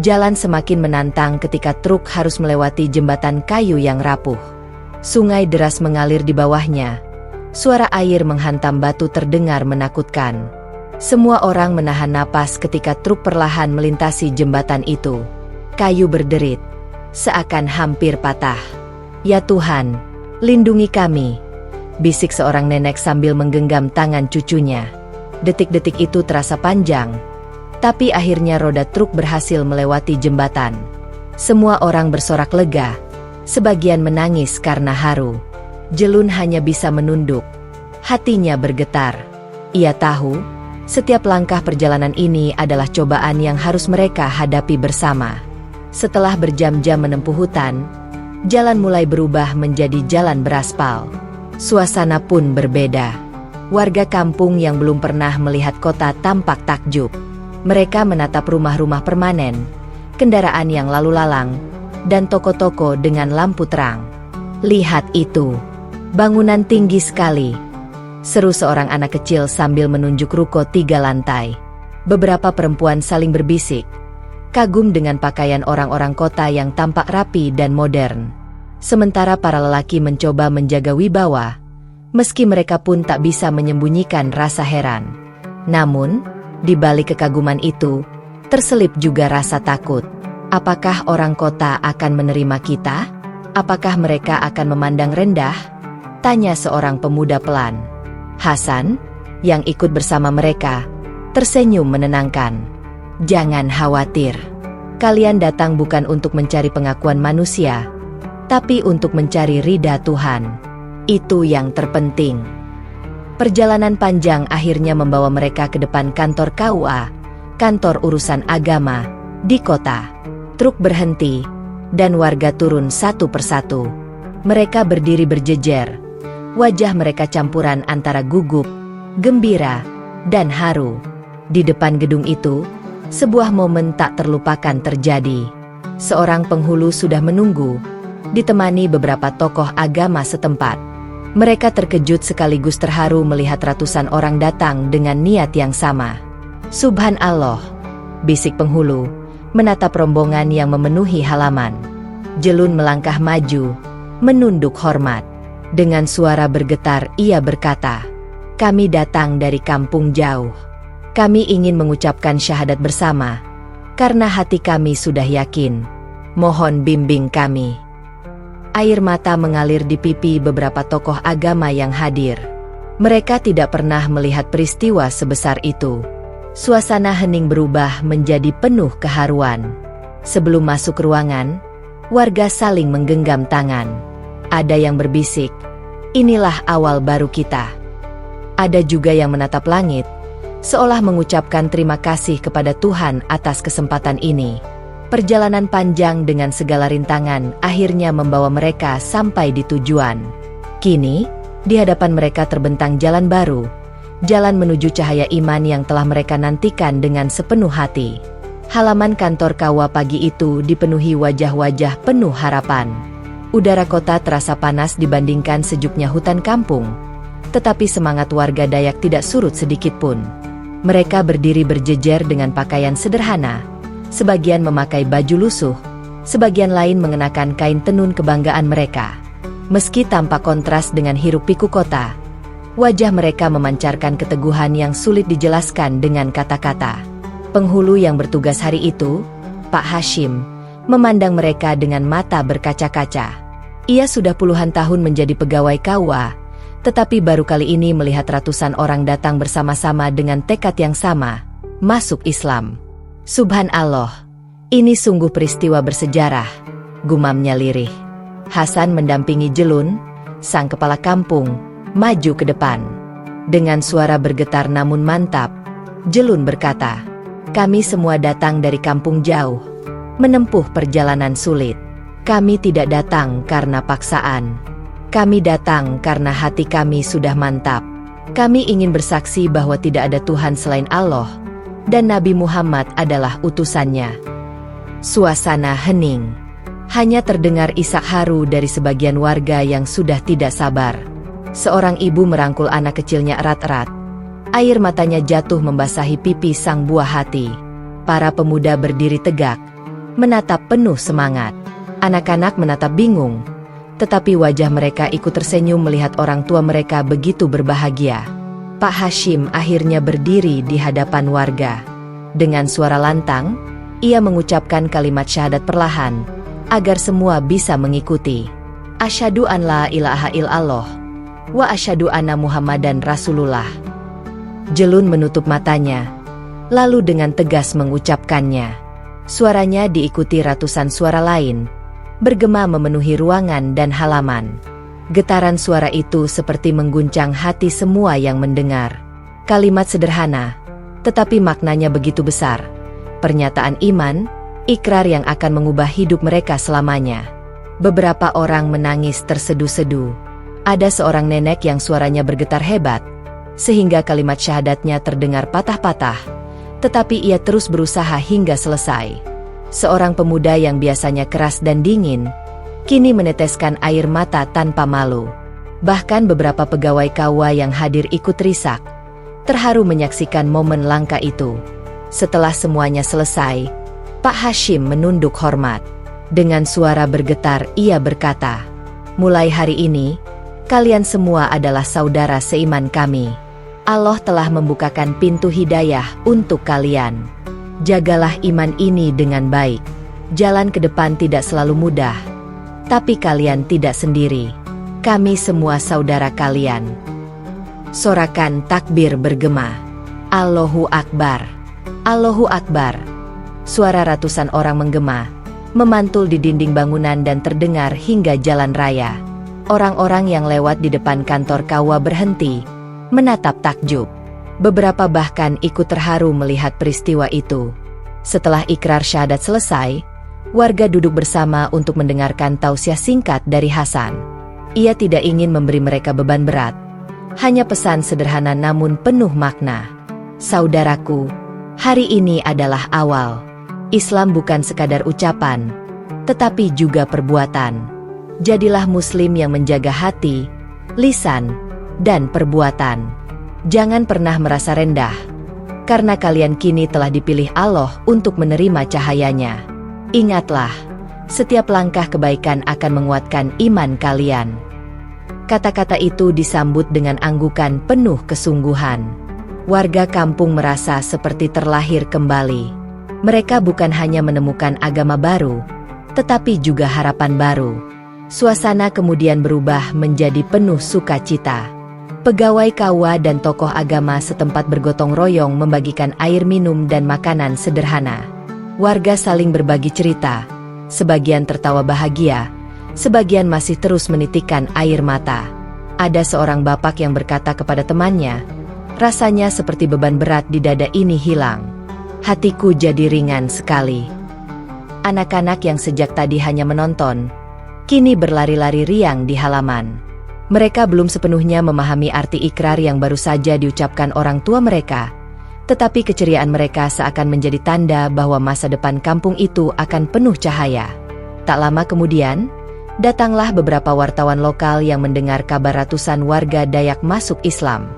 Jalan semakin menantang ketika truk harus melewati jembatan kayu yang rapuh. Sungai deras mengalir di bawahnya. Suara air menghantam batu terdengar menakutkan. Semua orang menahan napas ketika truk perlahan melintasi jembatan itu. Kayu berderit, seakan hampir patah. "Ya Tuhan, lindungi kami," bisik seorang nenek sambil menggenggam tangan cucunya. Detik-detik itu terasa panjang, tapi akhirnya roda truk berhasil melewati jembatan. Semua orang bersorak lega, sebagian menangis karena haru. Jelun hanya bisa menunduk. Hatinya bergetar. Ia tahu, setiap langkah perjalanan ini adalah cobaan yang harus mereka hadapi bersama. Setelah berjam-jam menempuh hutan, jalan mulai berubah menjadi jalan beraspal. Suasana pun berbeda. Warga kampung yang belum pernah melihat kota tampak takjub. Mereka menatap rumah-rumah permanen, kendaraan yang lalu lalang, dan toko-toko dengan lampu terang. "Lihat itu, bangunan tinggi sekali," seru seorang anak kecil sambil menunjuk ruko 3 lantai. Beberapa perempuan saling berbisik, kagum dengan pakaian orang-orang kota yang tampak rapi dan modern. Sementara para lelaki mencoba menjaga wibawa, meski mereka pun tak bisa menyembunyikan rasa heran. Namun, di balik kekaguman itu, terselip juga rasa takut. Apakah orang kota akan menerima kita? Apakah mereka akan memandang rendah? Tanya seorang pemuda pelan. Hasan, yang ikut bersama mereka, tersenyum menenangkan. "Jangan khawatir. Kalian datang bukan untuk mencari pengakuan manusia, tapi untuk mencari ridha Tuhan. Itu yang terpenting." Perjalanan panjang akhirnya membawa mereka ke depan kantor KUA, kantor urusan agama, di kota. Truk berhenti, dan warga turun satu persatu. Mereka berdiri berjejer. Wajah mereka campuran antara gugup, gembira, dan haru. Di depan gedung itu, sebuah momen tak terlupakan terjadi. Seorang penghulu sudah menunggu, ditemani beberapa tokoh agama setempat. Mereka terkejut sekaligus terharu melihat ratusan orang datang dengan niat yang sama. "Subhanallah," bisik penghulu, menatap rombongan yang memenuhi halaman. Jelun melangkah maju, menunduk hormat. Dengan suara bergetar ia berkata, "Kami datang dari kampung jauh. Kami ingin mengucapkan syahadat bersama, karena hati kami sudah yakin. Mohon bimbing kami." Air mata mengalir di pipi beberapa tokoh agama yang hadir. Mereka tidak pernah melihat peristiwa sebesar itu. Suasana hening berubah menjadi penuh keharuan. Sebelum masuk ruangan, warga saling menggenggam tangan. Ada yang berbisik, "Inilah awal baru kita." Ada juga yang menatap langit, seolah mengucapkan terima kasih kepada Tuhan atas kesempatan ini. Perjalanan panjang dengan segala rintangan akhirnya membawa mereka sampai di tujuan. Kini, di hadapan mereka terbentang jalan baru, jalan menuju cahaya iman yang telah mereka nantikan dengan sepenuh hati. Halaman kantor KUA pagi itu dipenuhi wajah-wajah penuh harapan. Udara kota terasa panas dibandingkan sejuknya hutan kampung, tetapi semangat warga Dayak tidak surut sedikit pun. Mereka berdiri berjejer dengan pakaian sederhana, sebagian memakai baju lusuh, sebagian lain mengenakan kain tenun kebanggaan mereka. Meski tampak kontras dengan hiruk-pikuk kota, wajah mereka memancarkan keteguhan yang sulit dijelaskan dengan kata-kata. Penghulu yang bertugas hari itu, Pak Hashim, memandang mereka dengan mata berkaca-kaca. Ia sudah puluhan tahun menjadi pegawai KUA, tetapi baru kali ini melihat ratusan orang datang bersama-sama dengan tekad yang sama, masuk Islam. "Subhanallah, ini sungguh peristiwa bersejarah," gumamnya lirih. Hasan mendampingi Jelun, sang kepala kampung, maju ke depan. Dengan suara bergetar namun mantap, Jelun berkata, Kami semua datang dari kampung jauh, menempuh perjalanan sulit. Kami tidak datang karena paksaan. Kami datang karena hati kami sudah mantap. Kami ingin bersaksi bahwa tidak ada Tuhan selain Allah, dan Nabi Muhammad adalah utusannya. Suasana hening. Hanya terdengar isak haru dari sebagian warga yang sudah tidak sabar. Seorang ibu merangkul anak kecilnya erat-erat. Air matanya jatuh membasahi pipi sang buah hati. Para pemuda berdiri tegak, menatap penuh semangat. Anak-anak menatap bingung, tetapi wajah mereka ikut tersenyum melihat orang tua mereka begitu berbahagia. Pak Hashim akhirnya berdiri di hadapan warga. Dengan suara lantang, ia mengucapkan kalimat syahadat perlahan, agar semua bisa mengikuti. Asyhadu an la ilaha illallah, wa asyhadu anna Muhammadan Rasulullah. Jelun menutup matanya, lalu dengan tegas mengucapkannya. Suaranya diikuti ratusan suara lain, bergema memenuhi ruangan dan halaman. Getaran suara itu seperti mengguncang hati semua yang mendengar. Kalimat sederhana, tetapi maknanya begitu besar. Pernyataan iman, ikrar yang akan mengubah hidup mereka selamanya. Beberapa orang menangis tersedu-sedu. Ada seorang nenek yang suaranya bergetar hebat, sehingga kalimat syahadatnya terdengar patah-patah, tetapi ia terus berusaha hingga selesai. Seorang pemuda yang biasanya keras dan dingin, kini meneteskan air mata tanpa malu. Bahkan beberapa pegawai KUA yang hadir ikut risak, terharu menyaksikan momen langka itu. Setelah semuanya selesai, Pak Hashim menunduk hormat. Dengan suara bergetar ia berkata, "Mulai hari ini, kalian semua adalah saudara seiman kami. Allah telah membukakan pintu hidayah untuk kalian. Jagalah iman ini dengan baik. Jalan ke depan tidak selalu mudah, tapi kalian tidak sendiri. Kami semua saudara kalian." Sorakan takbir bergema. Allahu Akbar. Allahu Akbar. Suara ratusan orang menggema, memantul di dinding bangunan dan terdengar hingga jalan raya. Orang-orang yang lewat di depan kantor KUA berhenti, menatap takjub. Beberapa bahkan ikut terharu melihat peristiwa itu. Setelah ikrar syahadat selesai, warga duduk bersama untuk mendengarkan tausiah singkat dari Hasan. Ia tidak ingin memberi mereka beban berat, hanya pesan sederhana namun penuh makna. "Saudaraku, hari ini adalah awal. Islam bukan sekadar ucapan, tetapi juga perbuatan. Jadilah muslim yang menjaga hati, lisan, dan perbuatan. Jangan pernah merasa rendah, karena kalian kini telah dipilih Allah untuk menerima cahayanya. Ingatlah, setiap langkah kebaikan akan menguatkan iman kalian." Kata-kata itu disambut dengan anggukan penuh kesungguhan. Warga kampung merasa seperti terlahir kembali. Mereka bukan hanya menemukan agama baru, tetapi juga harapan baru. Suasana kemudian berubah menjadi penuh sukacita. Pegawai KUA dan tokoh agama setempat bergotong royong membagikan air minum dan makanan sederhana. Warga saling berbagi cerita, sebagian tertawa bahagia, sebagian masih terus menitikkan air mata. Ada seorang bapak yang berkata kepada temannya, "Rasanya seperti beban berat di dada ini hilang. Hatiku jadi ringan sekali." Anak-anak yang sejak tadi hanya menonton, kini berlari-lari riang di halaman. Mereka belum sepenuhnya memahami arti ikrar yang baru saja diucapkan orang tua mereka, tetapi keceriaan mereka seakan menjadi tanda bahwa masa depan kampung itu akan penuh cahaya. Tak lama kemudian, datanglah beberapa wartawan lokal yang mendengar kabar ratusan warga Dayak masuk Islam.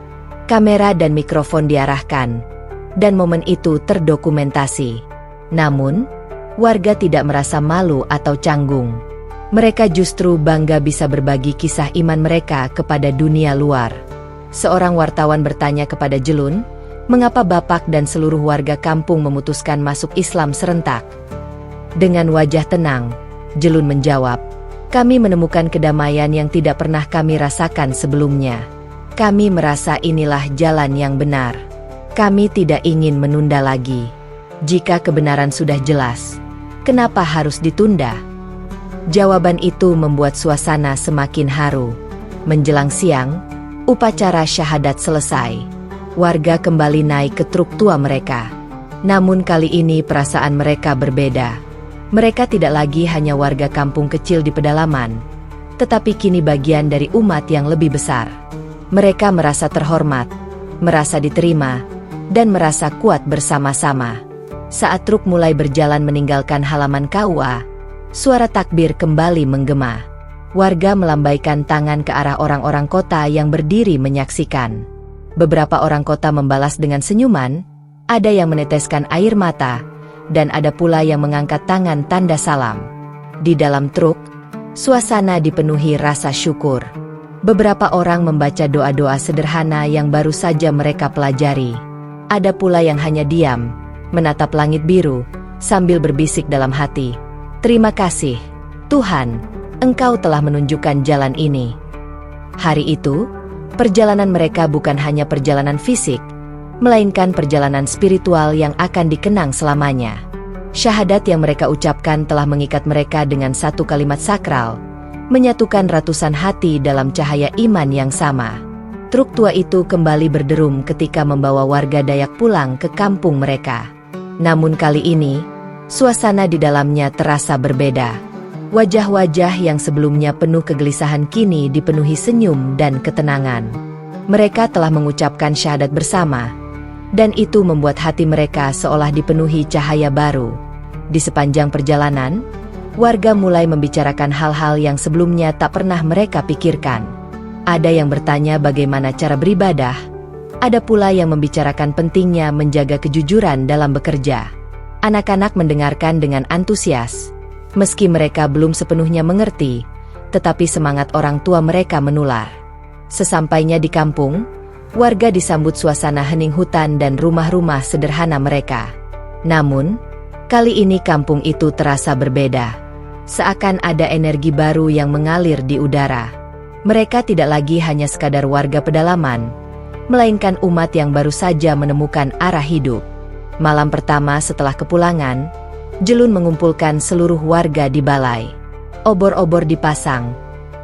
Kamera dan mikrofon diarahkan, dan momen itu terdokumentasi. Namun, warga tidak merasa malu atau canggung. Mereka justru bangga bisa berbagi kisah iman mereka kepada dunia luar. Seorang wartawan bertanya kepada Jelun, mengapa Bapak dan seluruh warga kampung memutuskan masuk Islam serentak? Dengan wajah tenang, Jelun menjawab, "Kami menemukan kedamaian yang tidak pernah kami rasakan sebelumnya. Kami merasa inilah jalan yang benar. Kami tidak ingin menunda lagi. Jika kebenaran sudah jelas, kenapa harus ditunda?" Jawaban itu membuat suasana semakin haru. Menjelang siang, upacara syahadat selesai. Warga kembali naik ke truk tua mereka. Namun kali ini perasaan mereka berbeda. Mereka tidak lagi hanya warga kampung kecil di pedalaman, tetapi kini bagian dari umat yang lebih besar. Mereka merasa terhormat, merasa diterima, dan merasa kuat bersama-sama. Saat truk mulai berjalan meninggalkan halaman KUA, suara takbir kembali menggema. Warga melambaikan tangan ke arah orang-orang kota yang berdiri menyaksikan. Beberapa orang kota membalas dengan senyuman, ada yang meneteskan air mata, dan ada pula yang mengangkat tangan tanda salam. Di dalam truk, suasana dipenuhi rasa syukur. Beberapa orang membaca doa-doa sederhana yang baru saja mereka pelajari. Ada pula yang hanya diam, menatap langit biru, sambil berbisik dalam hati, "Terima kasih, Tuhan. Engkau telah menunjukkan jalan ini." Hari itu, perjalanan mereka bukan hanya perjalanan fisik, melainkan perjalanan spiritual yang akan dikenang selamanya. Syahadat yang mereka ucapkan telah mengikat mereka dengan satu kalimat sakral, menyatukan ratusan hati dalam cahaya iman yang sama. Truk tua itu kembali berderum ketika membawa warga Dayak pulang ke kampung mereka. Namun kali ini, suasana di dalamnya terasa berbeda. Wajah-wajah yang sebelumnya penuh kegelisahan kini dipenuhi senyum dan ketenangan. Mereka telah mengucapkan syahadat bersama, dan itu membuat hati mereka seolah dipenuhi cahaya baru. Di sepanjang perjalanan, warga mulai membicarakan hal-hal yang sebelumnya tak pernah mereka pikirkan. Ada yang bertanya bagaimana cara beribadah, ada pula yang membicarakan pentingnya menjaga kejujuran dalam bekerja. Anak-anak mendengarkan dengan antusias. Meski mereka belum sepenuhnya mengerti, tetapi semangat orang tua mereka menular. Sesampainya di kampung, warga disambut suasana hening hutan dan rumah-rumah sederhana mereka. Namun, kali ini kampung itu terasa berbeda. Seakan ada energi baru yang mengalir di udara. Mereka tidak lagi hanya sekadar warga pedalaman, melainkan umat yang baru saja menemukan arah hidup. Malam pertama setelah kepulangan, Jelun mengumpulkan seluruh warga di balai. Obor-obor dipasang,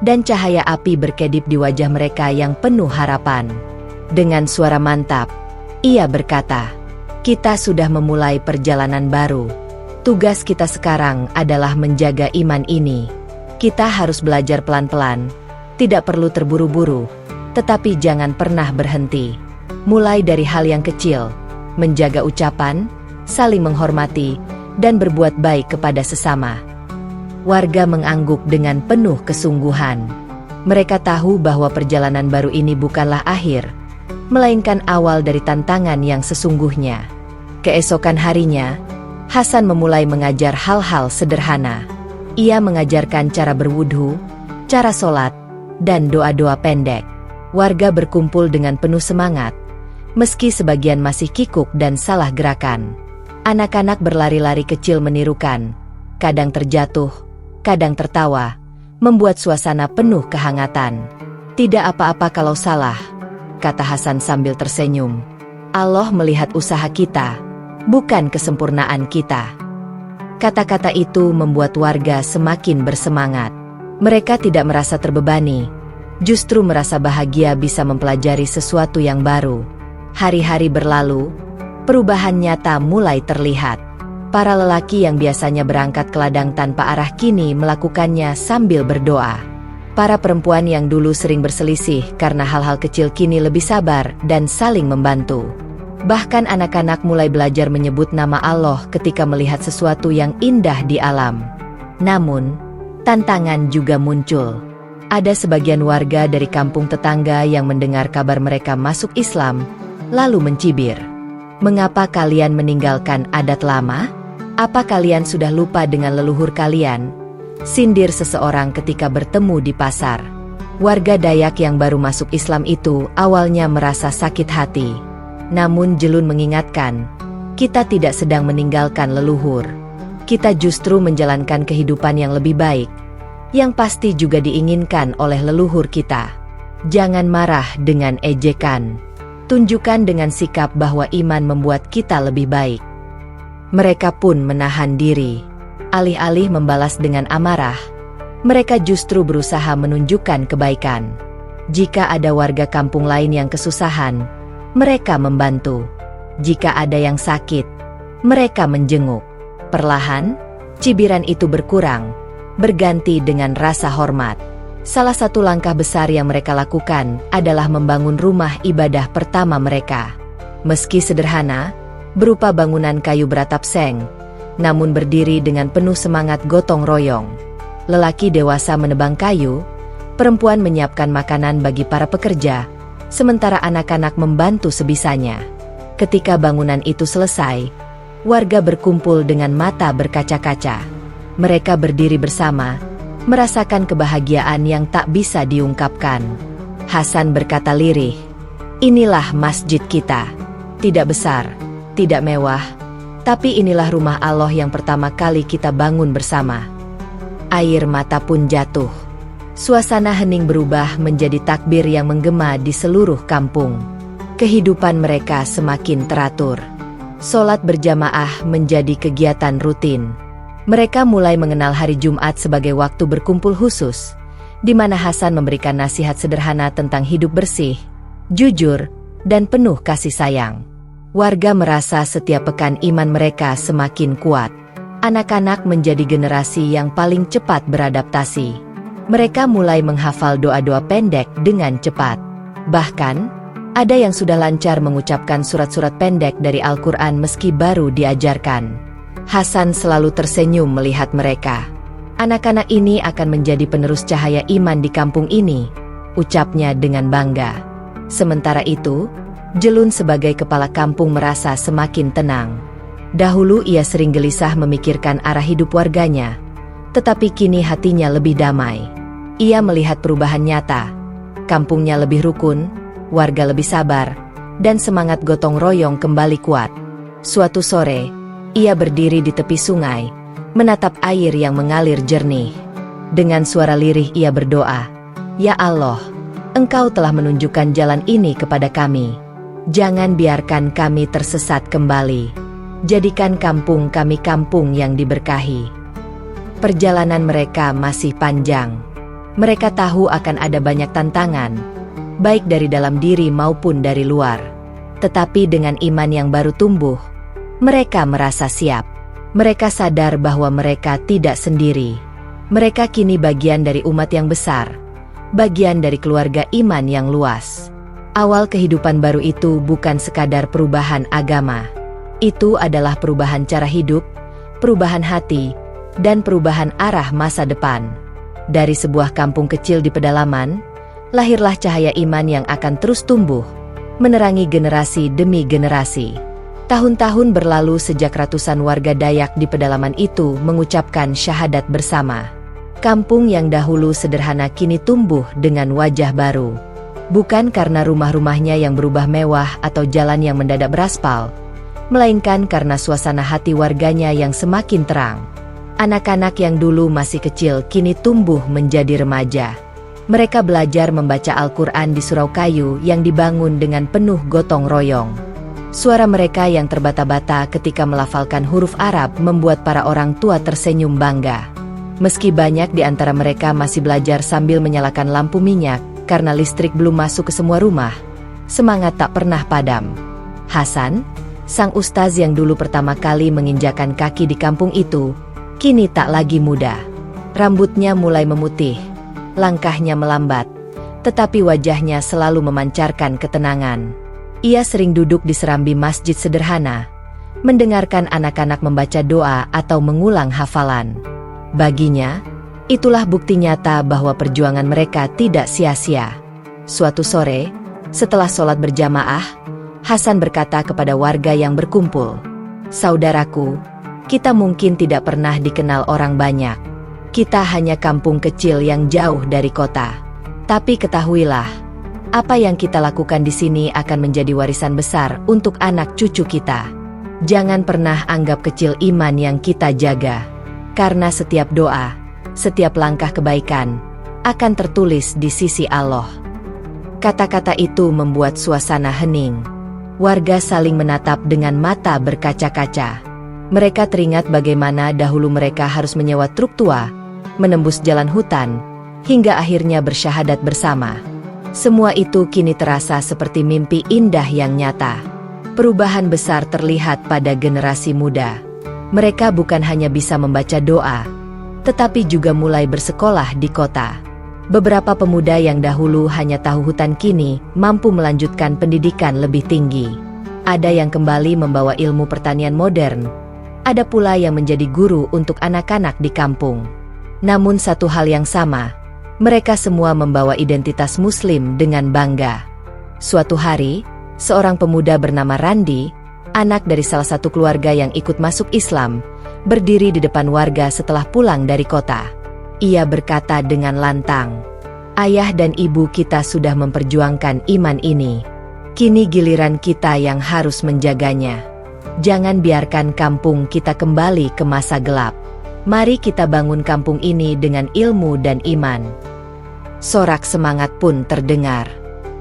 dan cahaya api berkedip di wajah mereka yang penuh harapan. Dengan suara mantap, ia berkata, "Kita sudah memulai perjalanan baru. Tugas kita sekarang adalah menjaga iman ini. Kita harus belajar pelan-pelan, tidak perlu terburu-buru, tetapi jangan pernah berhenti. Mulai dari hal yang kecil, menjaga ucapan, saling menghormati, dan berbuat baik kepada sesama." Warga mengangguk dengan penuh kesungguhan. Mereka tahu bahwa perjalanan baru ini bukanlah akhir, melainkan awal dari tantangan yang sesungguhnya. Keesokan harinya, Hasan memulai mengajar hal-hal sederhana. Ia mengajarkan cara berwudhu, cara sholat, dan doa-doa pendek. Warga berkumpul dengan penuh semangat, meski sebagian masih kikuk dan salah gerakan. Anak-anak berlari-lari kecil menirukan, kadang terjatuh, kadang tertawa, membuat suasana penuh kehangatan. "Tidak apa-apa kalau salah," kata Hasan sambil tersenyum. "Allah melihat usaha kita, bukan kesempurnaan kita." Kata-kata itu membuat warga semakin bersemangat. Mereka tidak merasa terbebani, justru merasa bahagia bisa mempelajari sesuatu yang baru. Hari-hari berlalu, perubahan nyata mulai terlihat. Para lelaki yang biasanya berangkat ke ladang tanpa arah kini melakukannya sambil berdoa. Para perempuan yang dulu sering berselisih karena hal-hal kecil kini lebih sabar dan saling membantu. Bahkan anak-anak mulai belajar menyebut nama Allah ketika melihat sesuatu yang indah di alam. Namun, tantangan juga muncul. Ada sebagian warga dari kampung tetangga yang mendengar kabar mereka masuk Islam, lalu mencibir. "Mengapa kalian meninggalkan adat lama? Apa kalian sudah lupa dengan leluhur kalian?" sindir seseorang ketika bertemu di pasar. Warga Dayak yang baru masuk Islam itu awalnya merasa sakit hati. Namun Jelun mengingatkan, kita tidak sedang meninggalkan leluhur. Kita justru menjalankan kehidupan yang lebih baik, yang pasti juga diinginkan oleh leluhur kita. Jangan marah dengan ejekan. Tunjukkan dengan sikap bahwa iman membuat kita lebih baik. Mereka pun menahan diri. Alih-alih membalas dengan amarah, mereka justru berusaha menunjukkan kebaikan. Jika ada warga kampung lain yang kesusahan, mereka membantu. Jika ada yang sakit, Mereka menjenguk. Perlahan, cibiran itu berkurang, berganti dengan rasa hormat. Salah satu langkah besar yang mereka lakukan adalah membangun rumah ibadah pertama mereka. Meski sederhana, berupa bangunan kayu beratap seng, namun berdiri dengan penuh semangat gotong royong. Lelaki dewasa menebang kayu, perempuan menyiapkan makanan bagi para pekerja, sementara anak-anak membantu sebisanya. Ketika bangunan itu selesai, warga berkumpul dengan mata berkaca-kaca. Mereka berdiri bersama, merasakan kebahagiaan yang tak bisa diungkapkan. Hasan berkata lirih, "Inilah masjid kita. Tidak besar, tidak mewah, tapi inilah rumah Allah yang pertama kali kita bangun bersama." Air mata pun jatuh. Suasana hening berubah menjadi takbir yang menggema di seluruh kampung. Kehidupan mereka semakin teratur. Sholat berjamaah menjadi kegiatan rutin. Mereka mulai mengenal hari Jumat sebagai waktu berkumpul khusus, di mana Hasan memberikan nasihat sederhana tentang hidup bersih, jujur, dan penuh kasih sayang. Warga merasa setiap pekan iman mereka semakin kuat. Anak-anak menjadi generasi yang paling cepat beradaptasi. Mereka mulai menghafal doa-doa pendek dengan cepat. Bahkan, ada yang sudah lancar mengucapkan surat-surat pendek dari Al-Quran meski baru diajarkan. Hasan selalu tersenyum melihat mereka. "Anak-anak ini akan menjadi penerus cahaya iman di kampung ini," ucapnya dengan bangga. Sementara itu, Jelun sebagai kepala kampung merasa semakin tenang. Dahulu ia sering gelisah memikirkan arah hidup warganya, tetapi kini hatinya lebih damai. Ia melihat perubahan nyata. Kampungnya lebih rukun, warga lebih sabar, dan semangat gotong royong kembali kuat. Suatu sore, ia berdiri di tepi sungai, menatap air yang mengalir jernih. Dengan suara lirih ia berdoa, "Ya Allah, Engkau telah menunjukkan jalan ini kepada kami. Jangan biarkan kami tersesat kembali. Jadikan kampung kami kampung yang diberkahi." Perjalanan mereka masih panjang. Mereka tahu akan ada banyak tantangan, baik dari dalam diri maupun dari luar. Tetapi dengan iman yang baru tumbuh, mereka merasa siap. Mereka sadar bahwa mereka tidak sendiri. Mereka kini bagian dari umat yang besar, bagian dari keluarga iman yang luas. Awal kehidupan baru itu bukan sekadar perubahan agama. Itu adalah perubahan cara hidup, perubahan hati, dan perubahan arah masa depan. Dari sebuah kampung kecil di pedalaman, lahirlah cahaya iman yang akan terus tumbuh, menerangi generasi demi generasi. Tahun-tahun berlalu sejak ratusan warga Dayak di pedalaman itu mengucapkan syahadat bersama. Kampung yang dahulu sederhana kini tumbuh dengan wajah baru. Bukan karena rumah-rumahnya yang berubah mewah atau jalan yang mendadak beraspal, melainkan karena suasana hati warganya yang semakin terang. Anak-anak yang dulu masih kecil kini tumbuh menjadi remaja. Mereka belajar membaca Al-Quran di surau kayu yang dibangun dengan penuh gotong royong. Suara mereka yang terbata-bata ketika melafalkan huruf Arab membuat para orang tua tersenyum bangga. Meski banyak di antara mereka masih belajar sambil menyalakan lampu minyak karena listrik belum masuk ke semua rumah, semangat tak pernah padam. Hasan, sang ustaz yang dulu pertama kali menginjakan kaki di kampung itu, kini tak lagi muda. Rambutnya mulai memutih, langkahnya melambat, tetapi wajahnya selalu memancarkan ketenangan. Ia sering duduk di serambi masjid sederhana, mendengarkan anak-anak membaca doa atau mengulang hafalan. Baginya, itulah bukti nyata bahwa perjuangan mereka tidak sia-sia. Suatu sore, setelah sholat berjamaah, Hasan berkata kepada warga yang berkumpul, "Saudaraku, kita mungkin tidak pernah dikenal orang banyak. Kita hanya kampung kecil yang jauh dari kota. Tapi ketahuilah, apa yang kita lakukan di sini akan menjadi warisan besar untuk anak cucu kita. Jangan pernah anggap kecil iman yang kita jaga. Karena setiap doa, setiap langkah kebaikan, akan tertulis di sisi Allah." Kata-kata itu membuat suasana hening. Warga saling menatap dengan mata berkaca-kaca. Mereka teringat bagaimana dahulu mereka harus menyewa truk tua, menembus jalan hutan, hingga akhirnya bersyahadat bersama. Semua itu kini terasa seperti mimpi indah yang nyata. Perubahan besar terlihat pada generasi muda. Mereka bukan hanya bisa membaca doa, tetapi juga mulai bersekolah di kota. Beberapa pemuda yang dahulu hanya tahu hutan kini mampu melanjutkan pendidikan lebih tinggi. Ada yang kembali membawa ilmu pertanian modern. Ada pula yang menjadi guru untuk anak-anak di kampung. Namun satu hal yang sama, mereka semua membawa identitas Muslim dengan bangga. Suatu hari, seorang pemuda bernama Randi, anak dari salah satu keluarga yang ikut masuk Islam, berdiri di depan warga setelah pulang dari kota. Ia berkata dengan lantang, "Ayah dan ibu kita sudah memperjuangkan iman ini. Kini giliran kita yang harus menjaganya. Jangan biarkan kampung kita kembali ke masa gelap. Mari kita bangun kampung ini dengan ilmu dan iman." Sorak semangat pun terdengar.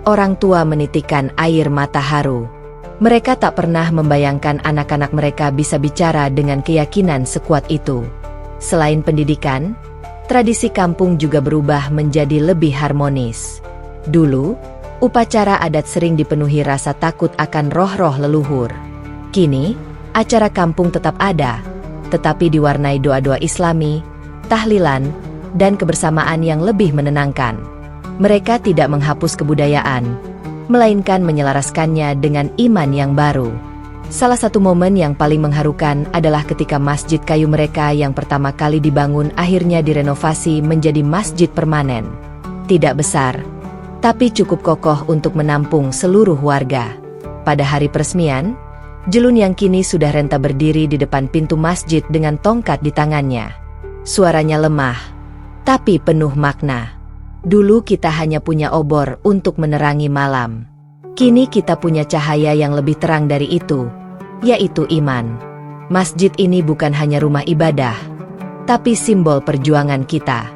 Orang tua menitikkan air mata haru. Mereka tak pernah membayangkan anak-anak mereka bisa bicara dengan keyakinan sekuat itu. Selain pendidikan, tradisi kampung juga berubah menjadi lebih harmonis. Dulu, upacara adat sering dipenuhi rasa takut akan roh-roh leluhur. Kini, acara kampung tetap ada, tetapi diwarnai doa-doa Islami, tahlilan, dan kebersamaan yang lebih menenangkan. Mereka tidak menghapus kebudayaan, melainkan menyelaraskannya dengan iman yang baru. Salah satu momen yang paling mengharukan adalah ketika masjid kayu mereka yang pertama kali dibangun akhirnya direnovasi menjadi masjid permanen. Tidak besar, tapi cukup kokoh untuk menampung seluruh warga. Pada hari peresmian, Jelun yang kini sudah renta berdiri di depan pintu masjid dengan tongkat di tangannya. Suaranya lemah, tapi penuh makna. Dulu kita hanya punya obor untuk menerangi malam. Kini kita punya cahaya yang lebih terang dari itu, yaitu iman. Masjid ini bukan hanya rumah ibadah, tapi simbol perjuangan kita.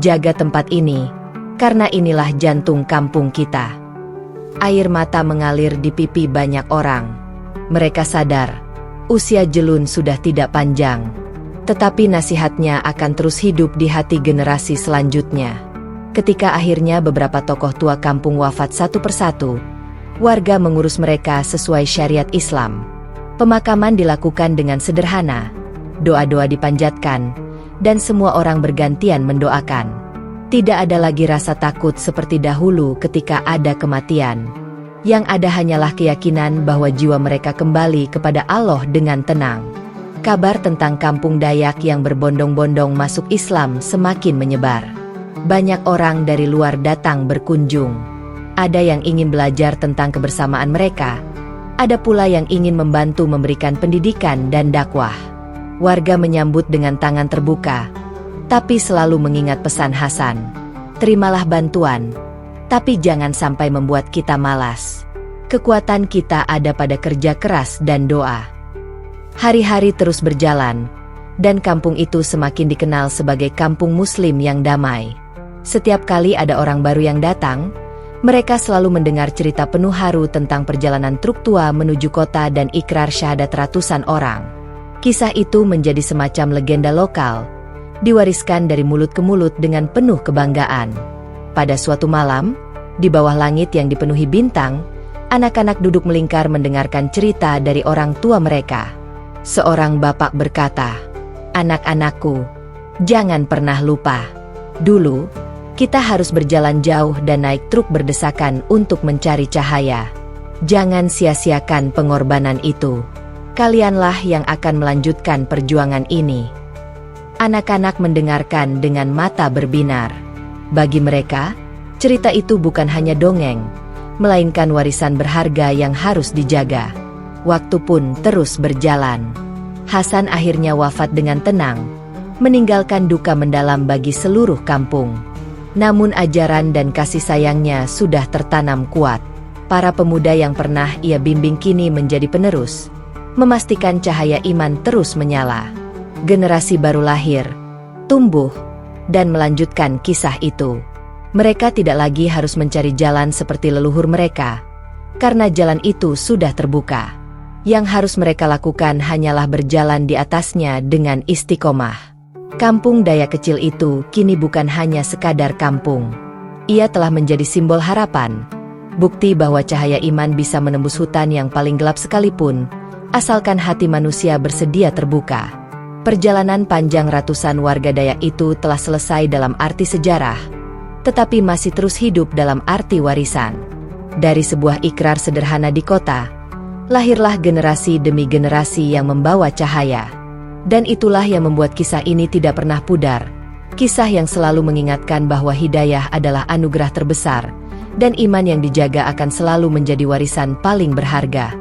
Jaga tempat ini, karena inilah jantung kampung kita. Air mata mengalir di pipi banyak orang. Mereka sadar, usia Jelun sudah tidak panjang, tetapi nasihatnya akan terus hidup di hati generasi selanjutnya. Ketika akhirnya beberapa tokoh tua kampung wafat satu persatu, warga mengurus mereka sesuai syariat Islam. Pemakaman dilakukan dengan sederhana, doa-doa dipanjatkan, dan semua orang bergantian mendoakan. Tidak ada lagi rasa takut seperti dahulu ketika ada kematian. Yang ada hanyalah keyakinan bahwa jiwa mereka kembali kepada Allah dengan tenang. Kabar tentang kampung Dayak yang berbondong-bondong masuk Islam semakin menyebar. Banyak orang dari luar datang berkunjung. Ada yang ingin belajar tentang kebersamaan mereka. Ada pula yang ingin membantu memberikan pendidikan dan dakwah. Warga menyambut dengan tangan terbuka, tapi selalu mengingat pesan Hasan. Terimalah bantuan, tapi jangan sampai membuat kita malas. Kekuatan kita ada pada kerja keras dan doa. Hari-hari terus berjalan, dan kampung itu semakin dikenal sebagai kampung Muslim yang damai. Setiap kali ada orang baru yang datang, mereka selalu mendengar cerita penuh haru tentang perjalanan truk tua menuju kota dan ikrar syahadat ratusan orang. Kisah itu menjadi semacam legenda lokal, diwariskan dari mulut ke mulut dengan penuh kebanggaan. Pada suatu malam, di bawah langit yang dipenuhi bintang, anak-anak duduk melingkar mendengarkan cerita dari orang tua mereka. Seorang bapak berkata, "Anak-anakku, jangan pernah lupa. Dulu, kita harus berjalan jauh dan naik truk berdesakan untuk mencari cahaya. Jangan sia-siakan pengorbanan itu. Kalianlah yang akan melanjutkan perjuangan ini." Anak-anak mendengarkan dengan mata berbinar. Bagi mereka, cerita itu bukan hanya dongeng, melainkan warisan berharga yang harus dijaga. Waktu pun terus berjalan. Hasan akhirnya wafat dengan tenang, meninggalkan duka mendalam bagi seluruh kampung. Namun ajaran dan kasih sayangnya sudah tertanam kuat. Para pemuda yang pernah ia bimbing kini menjadi penerus, memastikan cahaya iman terus menyala. Generasi baru lahir, tumbuh, dan melanjutkan kisah itu. Mereka tidak lagi harus mencari jalan seperti leluhur mereka, karena jalan itu sudah terbuka. Yang harus mereka lakukan hanyalah berjalan di atasnya dengan istiqomah. Kampung Dayak kecil itu kini bukan hanya sekadar kampung. Ia telah menjadi simbol harapan, Bukti bahwa cahaya iman bisa menembus hutan yang paling gelap sekalipun, asalkan hati manusia bersedia terbuka. Perjalanan panjang ratusan warga Dayak itu telah selesai dalam arti sejarah, tetapi masih terus hidup dalam arti warisan. Dari sebuah ikrar sederhana di kota, lahirlah generasi demi generasi yang membawa cahaya. Dan itulah yang membuat kisah ini tidak pernah pudar. Kisah yang selalu mengingatkan bahwa hidayah adalah anugerah terbesar, dan iman yang dijaga akan selalu menjadi warisan paling berharga.